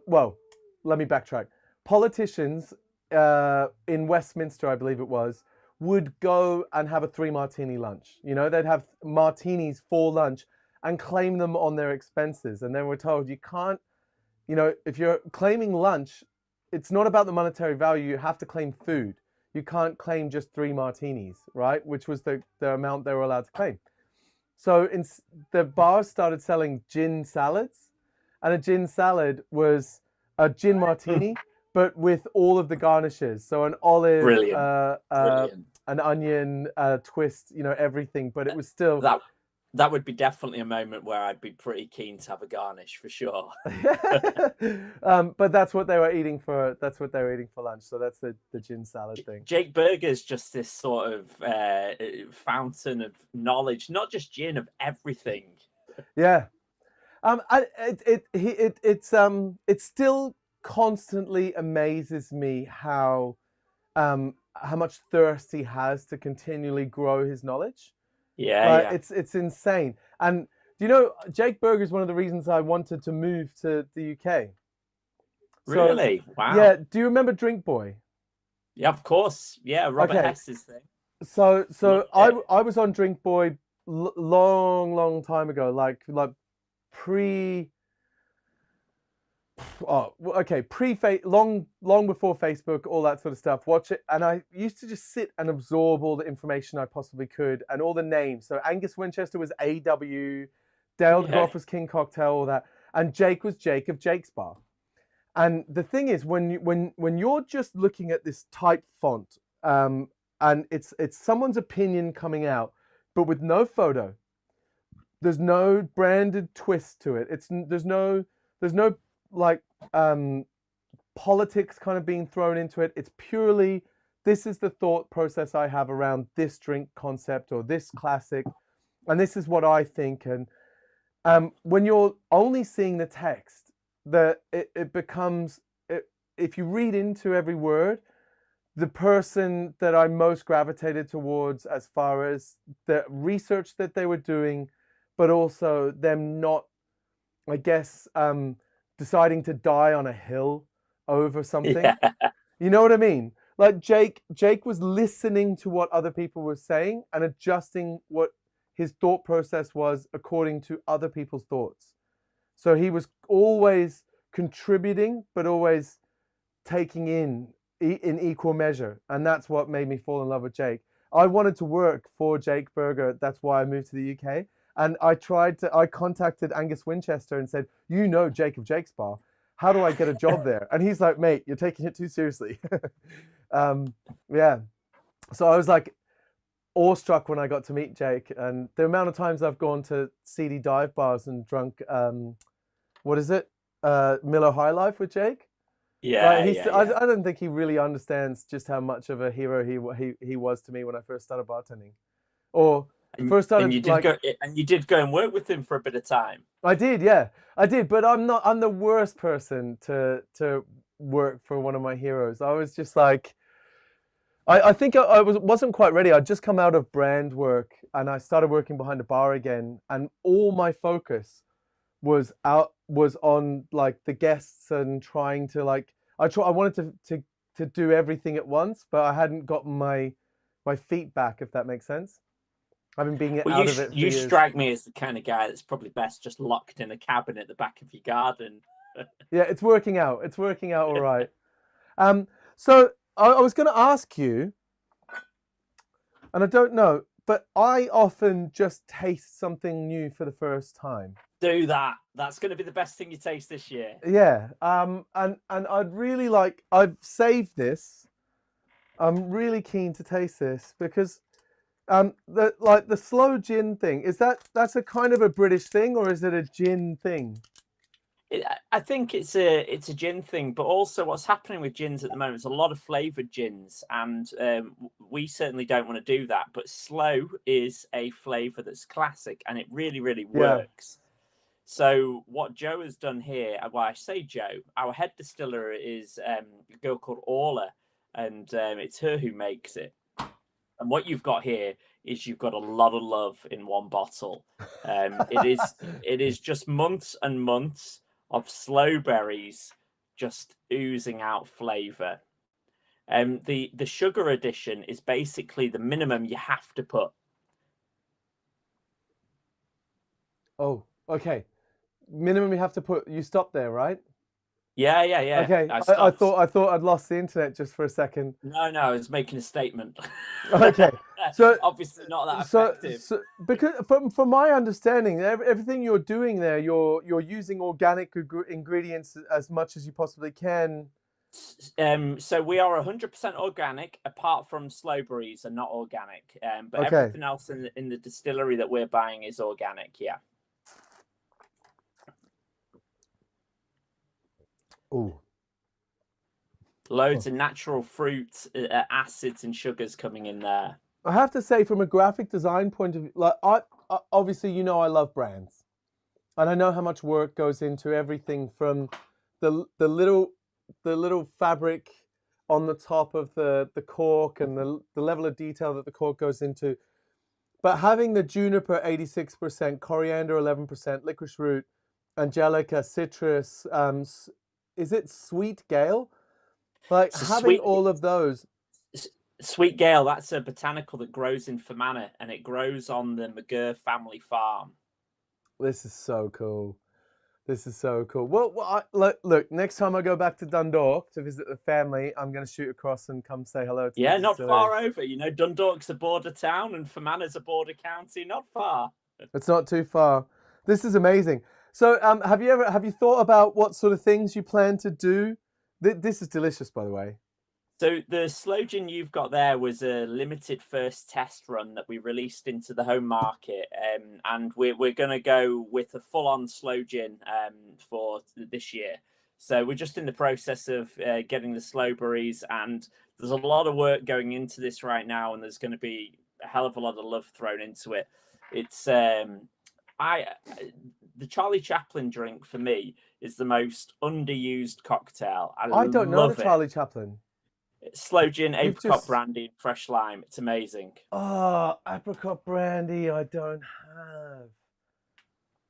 Speaker 1: Well, let me backtrack. Politicians in Westminster, I believe it was, would go and have a three martini lunch. You know, they'd have martinis for lunch and claim them on their expenses. And then we're told you can't. You know, if you're claiming lunch, it's not about the monetary value. You have to claim food. You can't claim just three martinis, right? Which was the amount they were allowed to claim. So the bars started selling gin salads, and a gin salad was a gin martini, but with all of the garnishes. So an olive,
Speaker 2: Brilliant. Brilliant.
Speaker 1: an onion, twist, you know, everything. But it was still
Speaker 2: that would be definitely a moment where I'd be pretty keen to have a garnish for sure.
Speaker 1: But that's what they were eating for. That's what they were eating for lunch. So that's the gin salad thing.
Speaker 2: Jake Berger's just this sort of fountain of knowledge, not just gin, of everything.
Speaker 1: Yeah. It still constantly amazes me how much thirst he has to continually grow his knowledge.
Speaker 2: Yeah.
Speaker 1: It's insane. And do you know, Jake Berger is one of the reasons I wanted to move to the UK.
Speaker 2: Really? Wow.
Speaker 1: Yeah. Do you remember Drink Boy?
Speaker 2: Yeah, of course. Yeah, Robert Hess's thing.
Speaker 1: So I was on Drink Boy long time ago, like pre. Oh, okay. Long before Facebook, all that sort of stuff. Watch it, and I used to just sit and absorb all the information I possibly could, and all the names. So Angus Winchester was AW, Dale DeGroff was King Cocktail, all that, and Jake was Jake of Jake's Bar. And the thing is, when you're just looking at this type font, and it's someone's opinion coming out, but with no photo, there's no branded twist to it. There's no like politics kind of being thrown into it. It's purely, this is the thought process I have around this drink concept or this classic, and this is what I think. And when you're only seeing the text, it becomes, if you read into every word, the person that I most gravitated towards as far as the research that they were doing, but also them not, I guess, deciding to die on a hill over something.
Speaker 2: Yeah.
Speaker 1: You know what I mean? Like Jake was listening to what other people were saying and adjusting what his thought process was according to other people's thoughts. So he was always contributing, but always taking in equal measure. And that's what made me fall in love with Jake. I wanted to work for Jake Berger. That's why I moved to the UK. And I contacted Angus Winchester and said, you know Jake of Jake's Bar. How do I get a job there? And he's like, mate, you're taking it too seriously. Yeah. So I was like awestruck when I got to meet Jake. And the amount of times I've gone to seedy dive bars and drunk, what is it? Miller High Life with Jake.
Speaker 2: Yeah,
Speaker 1: I don't think he really understands just how much of a hero he was to me when I first started bartending. Or first started,
Speaker 2: and you did go and work with him for a bit of time.
Speaker 1: I did, yeah, I did. But I'm the worst person to work for one of my heroes. I was just like, I think I wasn't quite ready. I'd just come out of brand work and I started working behind a bar again, and all my focus was on like the guests and trying to like I wanted to do everything at once, but I hadn't gotten my feet back, if that makes sense. I've been being out of it for
Speaker 2: you
Speaker 1: years.
Speaker 2: strike me as the kind of guy that's probably best just locked in a cabin at the back of your garden.
Speaker 1: Yeah, it's working out. It's working out all right. So I was going to ask you, and I don't know, but I often just taste something new for the first time.
Speaker 2: Do that. That's going to be the best thing you taste this year.
Speaker 1: Yeah. And I'd really like. I've saved this. I'm really keen to taste this because the slow gin thing, that's a kind of a British thing, or is it a gin thing?
Speaker 2: I think it's a gin thing, but also what's happening with gins at the moment is a lot of flavored gins, and we certainly don't want to do that. But slow is a flavor that's classic, and it really, really works. So what Joe has done here, well, I say Joe, our head distiller is a girl called Orla, and it's her who makes it. And what you've got here is you've got a lot of love in one bottle. It is just months and months of slow berries just oozing out flavor. The sugar addition is basically the minimum you have to put.
Speaker 1: Oh, okay. Minimum you have to put. You stop there, right?
Speaker 2: Yeah.
Speaker 1: Okay. I thought I'd lost the internet just for a second.
Speaker 2: No, I was making a statement.
Speaker 1: Okay. So
Speaker 2: obviously not that effective.
Speaker 1: So because from my understanding, everything you're doing there, you're using organic ingredients as much as you possibly can.
Speaker 2: So we are 100% organic, apart from slow berries are not organic. But everything else in the distillery that we're buying is organic. Yeah.
Speaker 1: Ooh.
Speaker 2: Loads of natural fruits, acids and sugars coming in there.
Speaker 1: I have to say, from a graphic design point of view, like I obviously, you know, I love brands, and I know how much work goes into everything from the little fabric on the top of the cork and the level of detail that the cork goes into. But having the juniper 86%, coriander 11%, licorice root, angelica, citrus, is it sweet gale? Like having all of those.
Speaker 2: Sweet gale, that's a botanical that grows in Fermanagh, and it grows on the McGurk family farm.
Speaker 1: This is so cool. This is so cool. Well, look, next time I go back to Dundalk to visit the family, I'm going to shoot across and come say hello to
Speaker 2: Yeah, not far over. You know, Dundalk's a border town and Fermanagh's a border county. Not far.
Speaker 1: It's not too far. This is amazing. So, have you thought about what sort of things you plan to do? This is delicious, by the way.
Speaker 2: So the slow gin you've got there was a limited first test run that we released into the home market, and we're going to go with a full-on slow gin for this year. So we're just in the process of getting the slow berries, and there's a lot of work going into this right now, and there's going to be a hell of a lot of love thrown into it. It's the Charlie Chaplin drink for me is the most underused cocktail. I
Speaker 1: don't know the Charlie Chaplin.
Speaker 2: Slow gin, apricot brandy, fresh lime. It's amazing.
Speaker 1: Oh, apricot brandy, I don't have.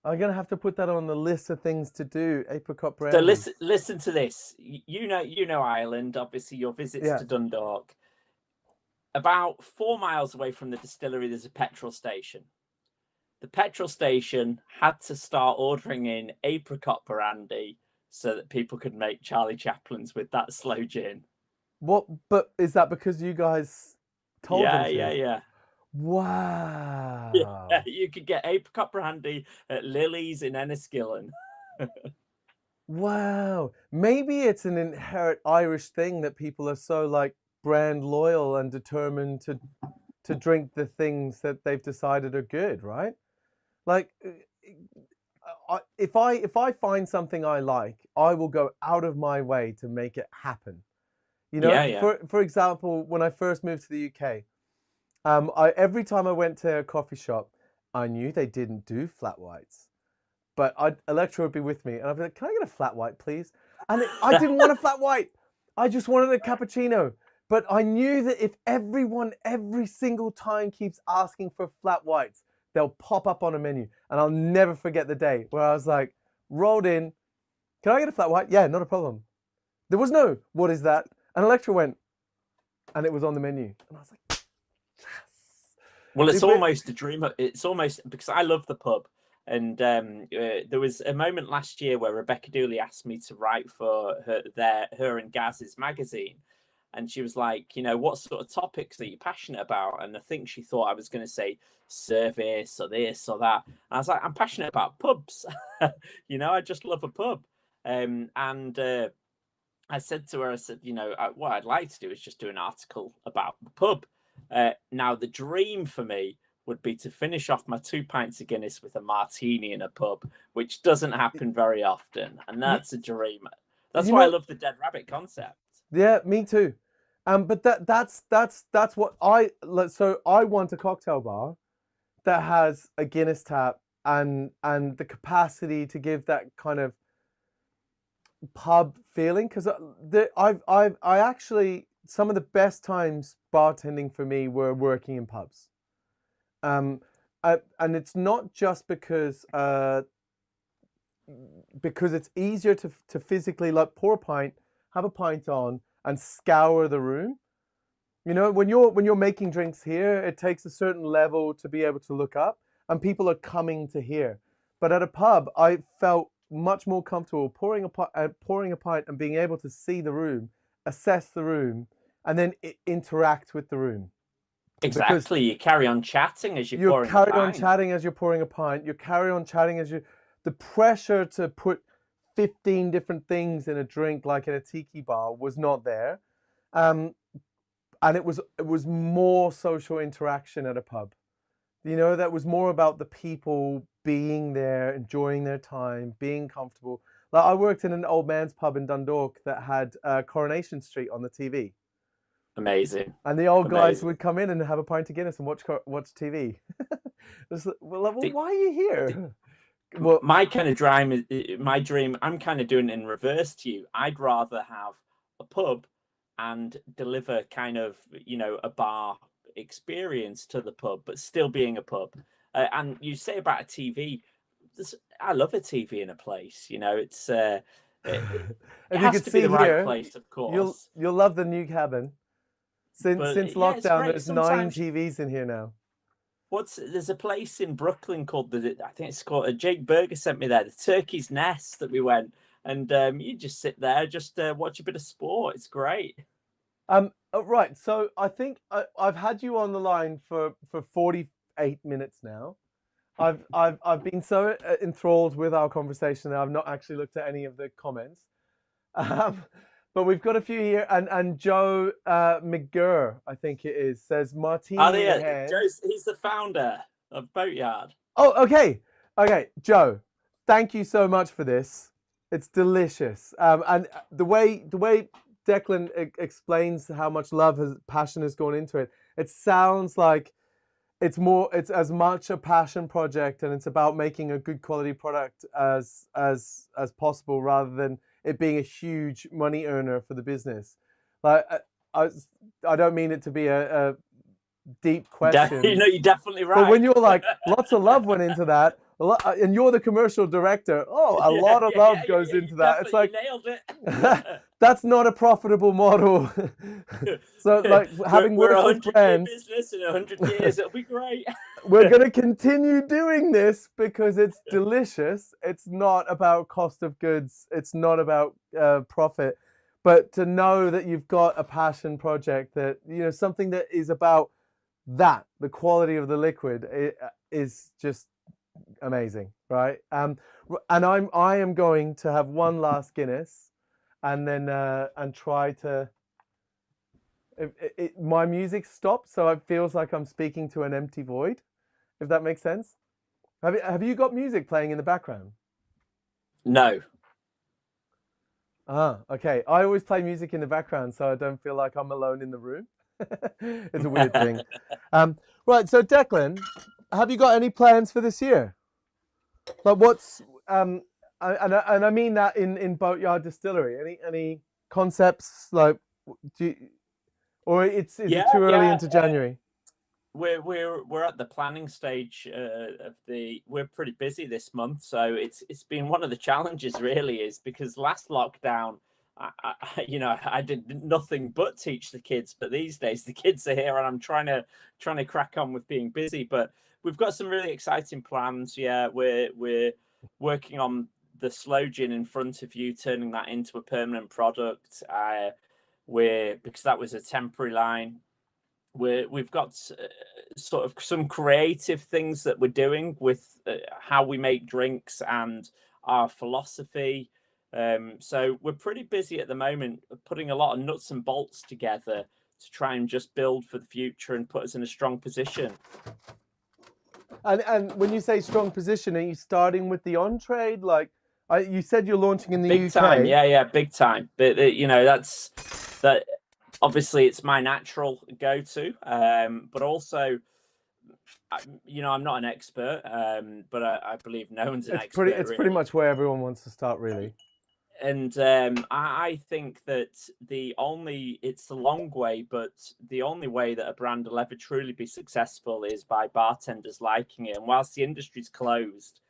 Speaker 1: I'm gonna have to put that on the list of things to do. Apricot brandy.
Speaker 2: So listen to this. You know Ireland. Obviously, your visits to Dundalk. About 4 miles away from the distillery, there's a petrol station. The petrol station had to start ordering in apricot brandy so that people could make Charlie Chaplins with that slow gin.
Speaker 1: What? But is that because you guys told them to?
Speaker 2: Yeah.
Speaker 1: Wow.
Speaker 2: Yeah, you could get apricot brandy at Lily's in Enniskillen.
Speaker 1: Wow. Maybe it's an inherent Irish thing that people are so like brand loyal and determined to drink the things that they've decided are good, right? Like if I find something I like, I will go out of my way to make it happen. You know, for example, when I first moved to the UK, every time I went to a coffee shop, I knew they didn't do flat whites, but Electra would be with me, and I'd be like, "Can I get a flat white, please?" And I didn't want a flat white. I just wanted a cappuccino. But I knew that if everyone every single time keeps asking for flat whites, they'll pop up on a menu, and I'll never forget the day where I was like, rolled in, "Can I get a flat white?" "Yeah, not a problem." There was no, "What is that?" And Electra went, and it was on the menu. And I was like, yes.
Speaker 2: Well, it's almost a dream. It's almost, because I love the pub. And there was a moment last year where Rebecca Dooley asked me to write for her and Gaz's magazine. and she was like, you know, what sort of topics are you passionate about? And I think she thought I was going to say service or this or that. And I was like, I'm passionate about pubs. You know, I just love a pub. And I said to her, I said, you know, what I'd like to do is just do an article about the pub. Now, the dream for me would be to finish off my 2 pints of Guinness with a martini in a pub, which doesn't happen very often. And that's a dream. That's why I love the Dead Rabbit concept.
Speaker 1: Yeah, me too. But that's what so I want a cocktail bar that has a Guinness tap and the capacity to give that kind of pub feeling, because I actually, some of the best times bartending for me were working in pubs. And it's not just because it's easier to physically like pour a pint, have a pint on, and scour the room. You know, when you're making drinks here, it takes a certain level to be able to look up, and people are coming to here. But at a pub, I felt much more comfortable pouring a pint and being able to see the room, assess the room, and then interact with the room.
Speaker 2: Exactly. Because you carry on chatting as you're pouring a pint. You carry on
Speaker 1: chatting as you're pouring a pint. You carry on chatting as you... The pressure to put 15 different things in a drink like in a tiki bar was not there. And it was more social interaction at a pub. You know, that was more about the people being there, enjoying their time, being comfortable. Like, I worked in an old man's pub in Dundalk that had Coronation Street on the TV.
Speaker 2: Amazing.
Speaker 1: And the old guys would come in and have a pint of Guinness and watch TV. Well, why are you here?
Speaker 2: Well, my dream, I'm kind of doing it in reverse to you. I'd rather have a pub and deliver kind of, you know, a bar experience to the pub, but still being a pub. And you say about a TV, I love a TV in a place. You know, it has to be the right place, of course.
Speaker 1: You'll love the new cabin. Since lockdown, there's 9 TVs in here now.
Speaker 2: There's a place in Brooklyn called I think it's called, Jake Berger sent me there, the Turkey's Nest, that we went, and you just sit there, just watch a bit of sport. It's great.
Speaker 1: Right. So I think I've had you on the line for 48 minutes now. I've been so enthralled with our conversation that I've not actually looked at any of the comments. But we've got a few here, and Joe McGurk, I think it is, says martini in hand.
Speaker 2: He's the founder of Boatyard.
Speaker 1: Oh, okay. Joe, thank you so much for this. It's delicious. And the way Declan explains how much passion has gone into it, it sounds like it's as much a passion project, and it's about making a good quality product as possible, rather than it being a huge money earner for the business. Like, I don't mean it to be a deep question.
Speaker 2: You know, you're definitely right.
Speaker 1: But when you're like, lots of love went into that, and you're the commercial director, a lot of love goes into that. It's like,
Speaker 2: you nailed it.
Speaker 1: That's not a profitable model. So, like, having
Speaker 2: we're
Speaker 1: worked with brands,
Speaker 2: business in 100 years, it'll be great.
Speaker 1: We're going to continue doing this because it's delicious. It's not about cost of goods. It's not about profit. But to know that you've got a passion project, that, you know, something that is about that, the quality of the liquid, is just amazing, right? And I am going to have one last Guinness, and then and try to. My music stopped, so it feels like I'm speaking to an empty void, if that makes sense. Have you got music playing in the background?
Speaker 2: No.
Speaker 1: Okay. I always play music in the background so I don't feel like I'm alone in the room. It's a weird thing. Right. So Declan, have you got any plans for this year? Like, what's and I mean that in Boatyard Distillery. Any concepts, like, or is it too early into January?
Speaker 2: We're at the planning stage of we're pretty busy this month, so it's been one of the challenges, really, is because last lockdown, I did nothing but teach the kids, but these days the kids are here and I'm trying to crack on with being busy. But we've got some really exciting plans. We're working on the slow gin in front of you, turning that into a permanent product. because that was a temporary line. We've got sort of some creative things that we're doing with how we make drinks and our philosophy. So we're pretty busy at the moment, putting a lot of nuts and bolts together to try and just build for the future and put us in a strong position.
Speaker 1: And when you say strong position, are you starting with the on-trade? Like you said, you're launching in the
Speaker 2: Big
Speaker 1: UK.
Speaker 2: time, yeah, big time. But that's that. Obviously, it's my natural go-to, but also, I'm not an expert, but I believe no one's an expert.
Speaker 1: It's pretty much where everyone wants to start, really.
Speaker 2: And I think that it's the long way, but the only way that a brand will ever truly be successful is by bartenders liking it. And whilst the industry's closed,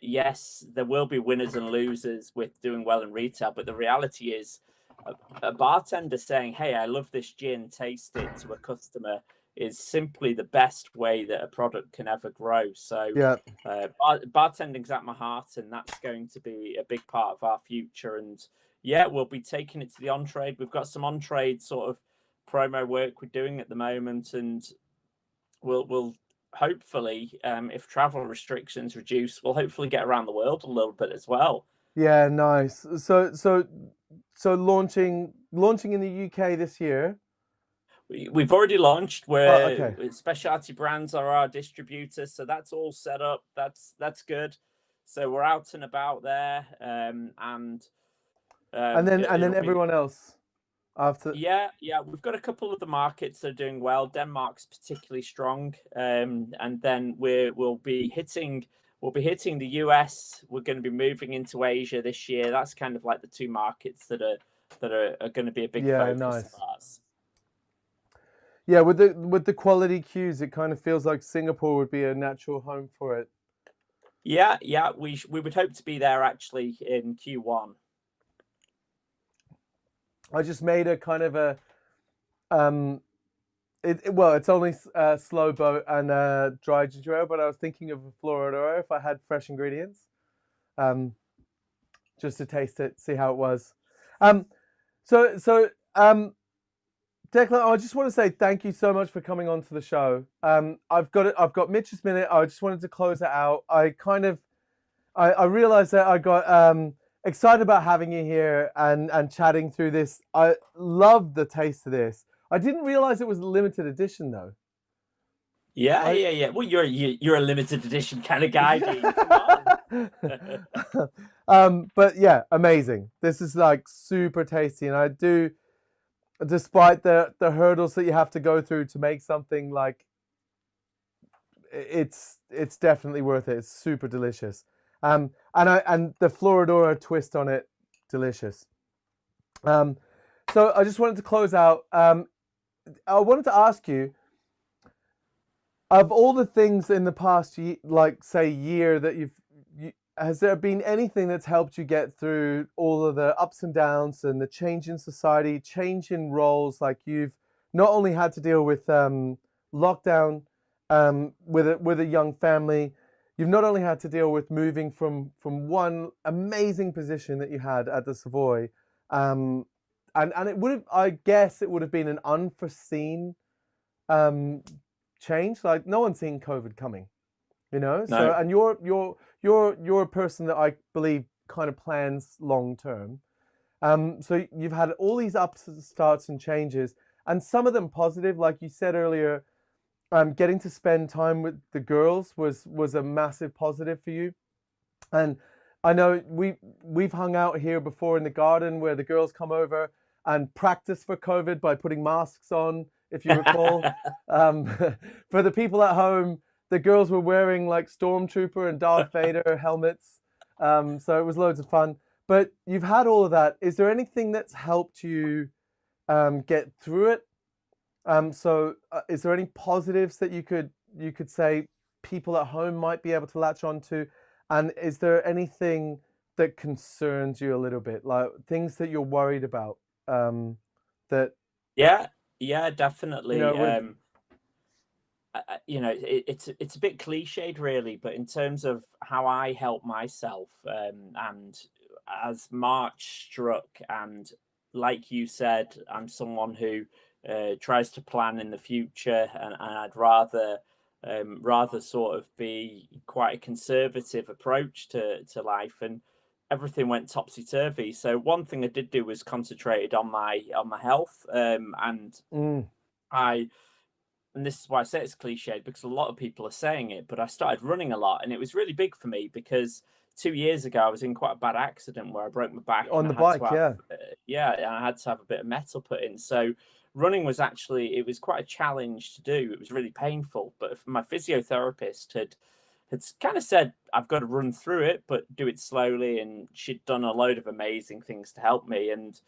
Speaker 2: yes, there will be winners and losers with doing well in retail, but the reality is a bartender saying, "Hey, I love this gin, taste it," to a customer is simply the best way that a product can ever grow. So
Speaker 1: yeah,
Speaker 2: bartending's at my heart, and that's going to be a big part of our future. And yeah, we'll be taking it to the on-trade. We've got some on-trade sort of promo work we're doing at the moment, and we'll hopefully, if travel restrictions reduce, we'll hopefully get around the world a little bit as well.
Speaker 1: Yeah, nice. So launching in the UK this year.
Speaker 2: We've already launched. Where
Speaker 1: okay.
Speaker 2: Specialty Brands are our distributors, so that's all set up. That's good. So we're out and about there, and
Speaker 1: then everyone else after.
Speaker 2: Yeah, we've got a couple of the markets that are doing well. Denmark's particularly strong, and then we'll be hitting the US. We're going to be moving into Asia this year. That's kind of like the two markets that are going to be a big focus of ours.
Speaker 1: Yeah, with the quality cues, it kind of feels like Singapore would be a natural home for it.
Speaker 2: Yeah, we would hope to be there actually in Q1.
Speaker 1: I just made a kind of a it's only slow boat and dry ginger ale, but I was thinking of a Floridor if I had fresh ingredients, just to taste it, see how it was. Declan, I just want to say thank you so much for coming on to the show. I've got Mitch's Minute. I just wanted to close it out. I realized that I got excited about having you here and chatting through this. I love the taste of this. I didn't realize it was a limited edition though.
Speaker 2: Yeah. Well, you're a limited edition kind of guy, Dean. Come
Speaker 1: on. But yeah, amazing. This is like super tasty, and I do. Despite the hurdles that you have to go through to make something, like it's definitely worth it. It's super delicious. And the Floridora twist on it, delicious. So I just wanted to close out. I wanted to ask you, of all the things in the past year that has there been anything that's helped you get through all of the ups and downs and the change in society, change in roles? Like you've not only had to deal with lockdown with a young family, you've not only had to deal with moving from one amazing position that you had at the Savoy, and it would have, I guess, it would have been an unforeseen change. Like no one's seen COVID coming, No. So and you're a person that I believe kind of plans long term. So you've had all these ups and starts and changes, and some of them positive, like you said earlier. Getting to spend time with the girls was a massive positive for you, and I know we've hung out here before in the garden where the girls come over and practice for COVID by putting masks on, if you recall. For the people at home, the girls were wearing like Stormtrooper and Darth Vader helmets, so it was loads of fun. But you've had all of that. Is there anything that's helped you get through it? Is there any positives that you could say people at home might be able to latch onto? And is there anything that concerns you a little bit, like things that you're worried about? That
Speaker 2: yeah, definitely. It's a bit cliched really, but in terms of how I help myself, and as March struck and like you said, I'm someone who tries to plan in the future, and I'd rather sort of be quite a conservative approach to life, and everything went topsy turvy. So one thing I did do was concentrated on my health, and
Speaker 1: Mm.
Speaker 2: I and this is why I say it's cliched, because a lot of people are saying it, but I started running a lot, and it was really big for me because 2 years ago I was in quite a bad accident where I broke my back
Speaker 1: On
Speaker 2: and
Speaker 1: the
Speaker 2: I had to
Speaker 1: bike,
Speaker 2: have
Speaker 1: yeah.
Speaker 2: yeah, and I had to have a bit of metal put in. So running was actually, it was quite a challenge to do. It was really painful, but my physiotherapist had kind of said I've got to run through it, but do it slowly, and she'd done a load of amazing things to help me, and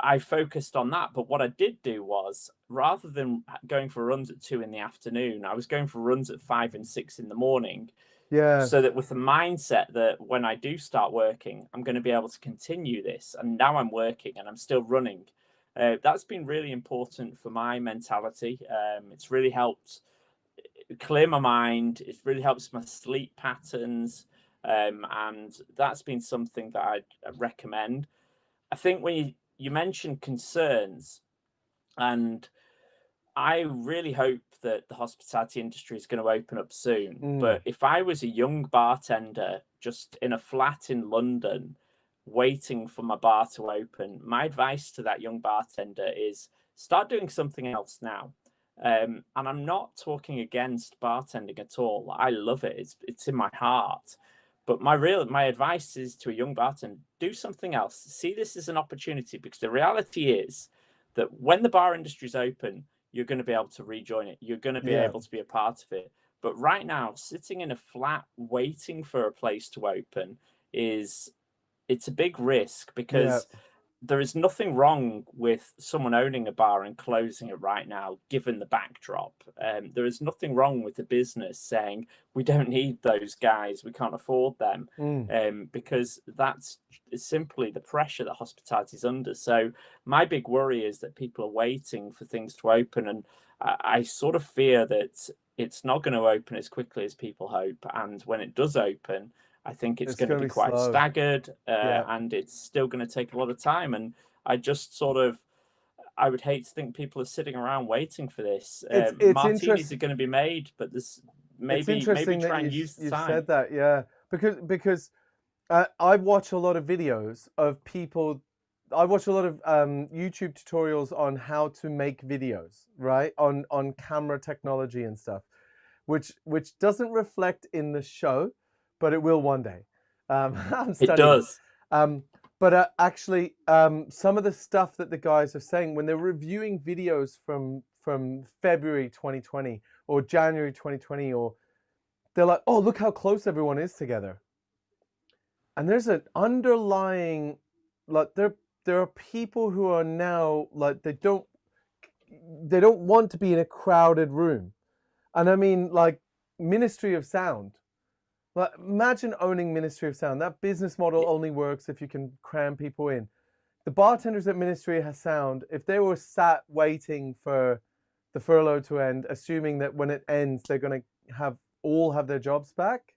Speaker 2: I focused on that. But what I did do was, rather than going for runs at 2 in the afternoon, I was going for runs at 5 and 6 in the morning,
Speaker 1: Yeah.
Speaker 2: so that with the mindset that when I do start working, I'm going to be able to continue this. And now I'm working and I'm still running. That's been really important for my mentality. It's really helped clear my mind. It really helps my sleep patterns. And that's been something that I'd recommend. I think when you mentioned concerns, and I really hope that the hospitality industry is going to open up soon.
Speaker 1: Mm.
Speaker 2: But if I was a young bartender just in a flat in London waiting for my bar to open, my advice to that young bartender is start doing something else now. And I'm not talking against bartending at all. I love it. It's in my heart. But my advice is to a young bartender, do something else. See this as an opportunity, because the reality is that when the bar industry is open, you're going to be able to rejoin it. You're going to be
Speaker 1: Yeah.
Speaker 2: able to be a part of it. But right now, sitting in a flat waiting for a place to open it's a big risk,
Speaker 1: Yeah.
Speaker 2: because there is nothing wrong with someone owning a bar and closing it right now, given the backdrop. There is nothing wrong with the business saying, we don't need those guys, we can't afford them,
Speaker 1: Mm.
Speaker 2: because that's simply the pressure that hospitality is under. So my big worry is that people are waiting for things to open, and I sort of fear that it's not going to open as quickly as people hope. And when it does open, I think it's
Speaker 1: It's
Speaker 2: going to
Speaker 1: going
Speaker 2: be
Speaker 1: to be
Speaker 2: quite
Speaker 1: slow.
Speaker 2: staggered,
Speaker 1: Yeah.
Speaker 2: and it's still going to take a lot of time. And I just sort of, I would hate to think people are sitting around waiting for this.
Speaker 1: It's
Speaker 2: Martinis are
Speaker 1: interesting.
Speaker 2: going to be made, but this
Speaker 1: It's
Speaker 2: maybe
Speaker 1: interesting that
Speaker 2: try and use the
Speaker 1: you
Speaker 2: time.
Speaker 1: said that. Yeah. Because I watch a lot of videos of people. I watch a lot of YouTube tutorials on how to make videos, right? On camera technology and stuff, which doesn't reflect in the show, but it will one day. I'm
Speaker 2: It
Speaker 1: studying it.
Speaker 2: does.
Speaker 1: Um, but actually, some of the stuff that the guys are saying when they're reviewing videos from February 2020 or January 2020, or they're like, "Oh, look how close everyone is together." And there's an underlying, like, there are people who are now like they don't want to be in a crowded room. And I mean, like, Ministry of Sound. Like, imagine owning Ministry of Sound. That business model only works if you can cram people in. The bartenders at Ministry of Sound, if they were sat waiting for the furlough to end, assuming that when it ends they're going to have their jobs back,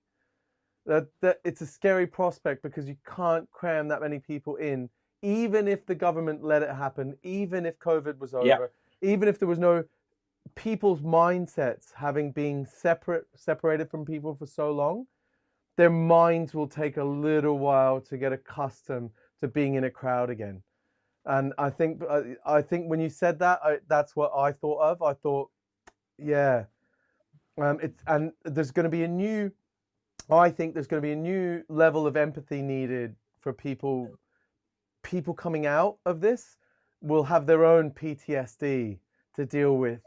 Speaker 1: that it's a scary prospect, because you can't cram that many people in, even if the government let it happen, even if COVID was
Speaker 2: Yeah.
Speaker 1: over, even if there was no people's mindsets having been separated from people for so long, their minds will take a little while to get accustomed to being in a crowd again. And I think when you said that, that's what I thought of. I thought, yeah, and there's going to be a new. I think there's going to be a new level of empathy needed for people. People coming out of this will have their own PTSD to deal with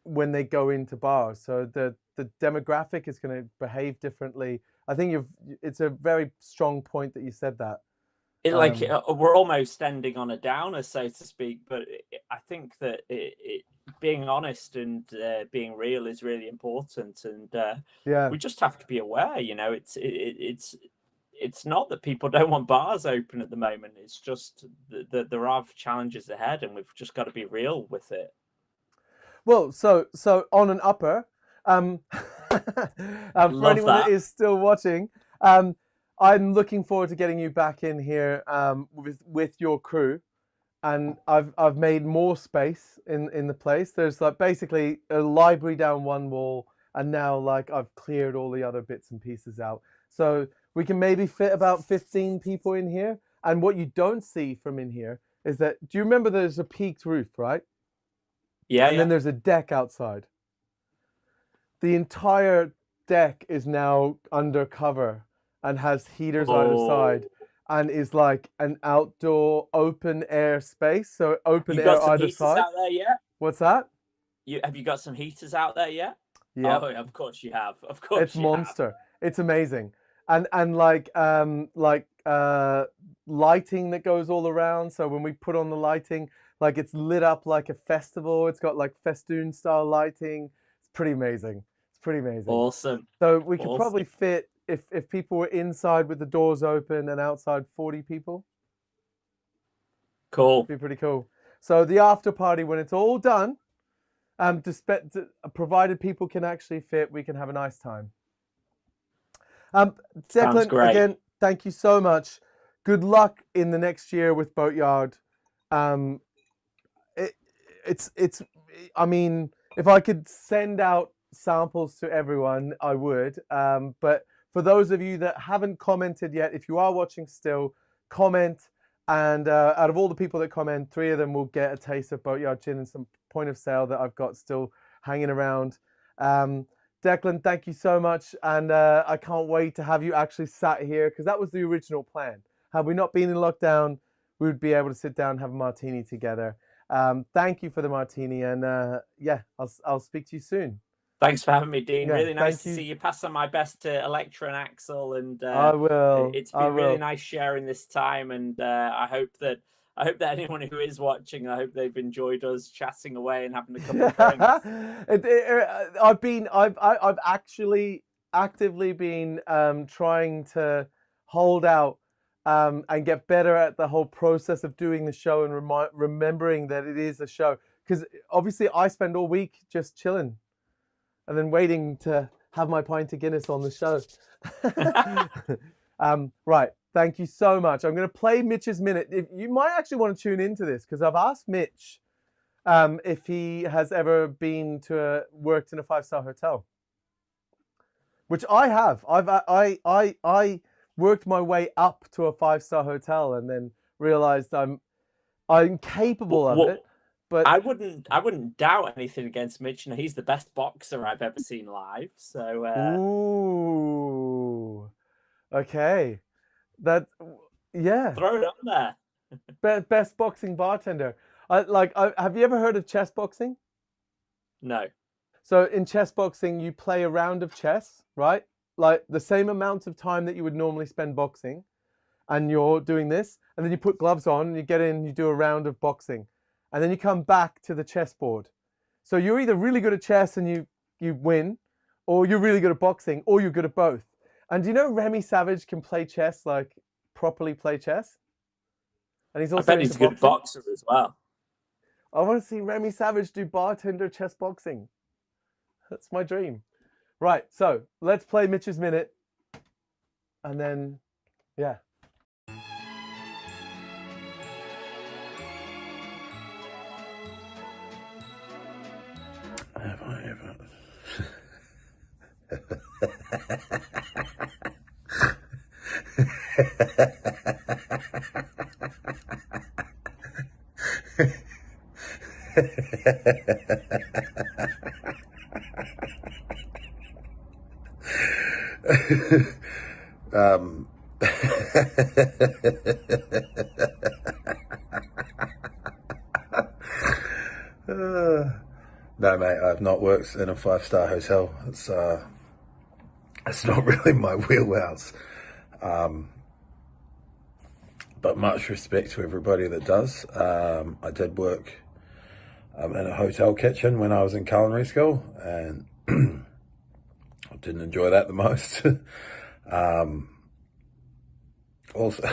Speaker 1: when they go into bars. So the demographic is going to behave differently. I think it's a very strong point that you said that.
Speaker 2: We're almost ending on a downer, so to speak. But I think that being honest and being real is really important, and
Speaker 1: Yeah.
Speaker 2: we just have to be aware. It's not that people don't want bars open at the moment. It's just that there are challenges ahead, and we've just got to be real with it.
Speaker 1: Well, so on an upper, for
Speaker 2: Love
Speaker 1: anyone that
Speaker 2: that.
Speaker 1: is still watching, I'm looking forward to getting you back in here with your crew. I've made more space in the place. There's like basically a library down one wall, and now like I've cleared all the other bits and pieces out. So we can maybe fit about 15 people in here. And what you don't see from in here is that, do you remember there's a peaked roof, right?
Speaker 2: Yeah,
Speaker 1: And then there's a deck outside. The entire deck is now undercover and has heaters either side, and is like an outdoor open air space. So open
Speaker 2: You
Speaker 1: air
Speaker 2: got some
Speaker 1: either
Speaker 2: heaters
Speaker 1: side.
Speaker 2: out there yet?
Speaker 1: What's that?
Speaker 2: Have you got some heaters out there yet?
Speaker 1: Yeah,
Speaker 2: Oh, of course you have. Of course
Speaker 1: it's
Speaker 2: you have.
Speaker 1: monster. It's amazing, and lighting that goes all around. So when we put on the lighting, like it's lit up like a festival. It's got like festoon style lighting. It's pretty amazing. It's pretty amazing.
Speaker 2: Awesome.
Speaker 1: So we could
Speaker 2: Awesome.
Speaker 1: probably fit, if people were inside with the doors open and outside 40 people.
Speaker 2: Cool.
Speaker 1: It'd be pretty cool. So the after party, when it's all done, provided people can actually fit, we can have a nice time. Declan, again, thank you so much. Good luck in the next year with Boatyard. I mean, if I could send out samples to everyone, I would. But for those of you that haven't commented yet, if you are watching still, comment. And out of all the people that comment, 3 of them will get a taste of Boatyard Gin and some point of sale that I've got still hanging around. Declan, thank you so much. And I can't wait to have you actually sat here, because that was the original plan. Had we not been in lockdown, we would be able to sit down and have a martini together. Thank you for the martini. And yeah, I'll speak to you soon.
Speaker 2: Thanks for having me, Dean.
Speaker 1: Yeah,
Speaker 2: really nice to see you. Pass on my best to Electra and Axel, and
Speaker 1: I will.
Speaker 2: It's been really nice sharing this time, and I hope that anyone who is watching, I hope they've enjoyed us chatting away and having a couple of drinks.
Speaker 1: I've actually actively been trying to hold out and get better at the whole process of doing the show and remembering that it is a show, because obviously I spend all week just chilling and then waiting to have my pint of Guinness on the show. Right. Thank you so much. I'm going to play Mitch's Minute. You might actually want to tune into this, because I've asked Mitch if he has ever been worked in a 5-star hotel, which I have. I worked my way up to a 5-star hotel and then realized I'm capable of it. But
Speaker 2: I wouldn't doubt anything against Mitch. And he's the best boxer I've ever seen live. So
Speaker 1: ooh, okay, yeah.
Speaker 2: Throw it on
Speaker 1: there. Best boxing bartender. Have you ever heard of chess boxing?
Speaker 2: No.
Speaker 1: So in chess boxing, you play a round of chess, right? Like the same amount of time that you would normally spend boxing, and you're doing this, and then you put gloves on, and you get in, you do a round of boxing. And then you come back to the chessboard. So you're either really good at chess and you win, or you're really good at boxing, or you're good at both. And do you know Remy Savage can play chess, like properly play chess? And he's also
Speaker 2: I bet he's a good boxer as well.
Speaker 1: I want to see Remy Savage do bartender chess boxing. That's my dream. Right, so let's play Mitch's Minute. And then, yeah.
Speaker 3: Have I ever? No, mate, I've not worked in a 5-star hotel. It's not really my wheelhouse. But much respect to everybody that does. I did work in a hotel kitchen when I was in culinary school, and I didn't enjoy that the most. Also,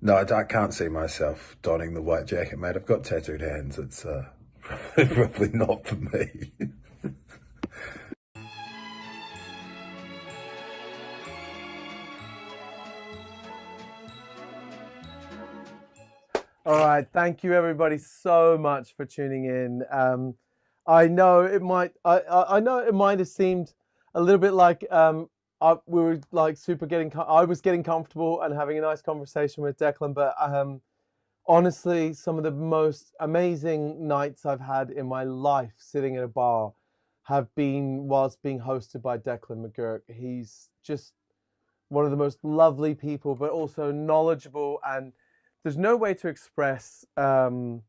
Speaker 3: no, I can't see myself donning the white jacket, mate. I've got tattooed hands. It's probably not for me.
Speaker 1: All right, thank you everybody so much for tuning in. I know it might, I know it might have seemed a little bit like we were like I was getting comfortable and having a nice conversation with Declan, but honestly, some of the most amazing nights I've had in my life sitting in a bar have been whilst being hosted by Declan McGurk. He's just one of the most lovely people, but also knowledgeable, and there's no way to express through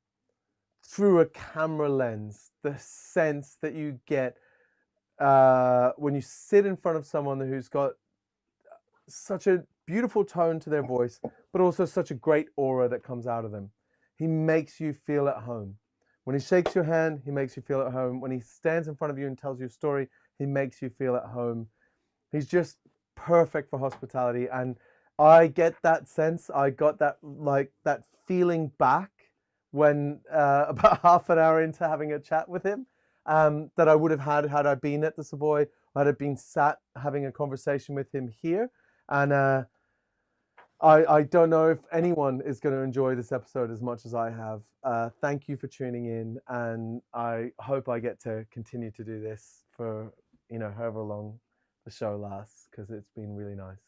Speaker 1: a camera lens the sense that you get when you sit in front of someone who's got such a beautiful tone to their voice, but also such a great aura that comes out of them. He makes you feel at home. When he shakes your hand, he makes you feel at home. When he stands in front of you and tells you a story, he makes you feel at home. He's just perfect for hospitality, and I get that sense. I got that that feeling back when about half an hour into having a chat with him, that I would have had I been at the Savoy, had I been sat having a conversation with him here. And I don't know if anyone is going to enjoy this episode as much as I have. Thank you for tuning in, and I hope I get to continue to do this for, you know, however long the show lasts, because it's been really nice.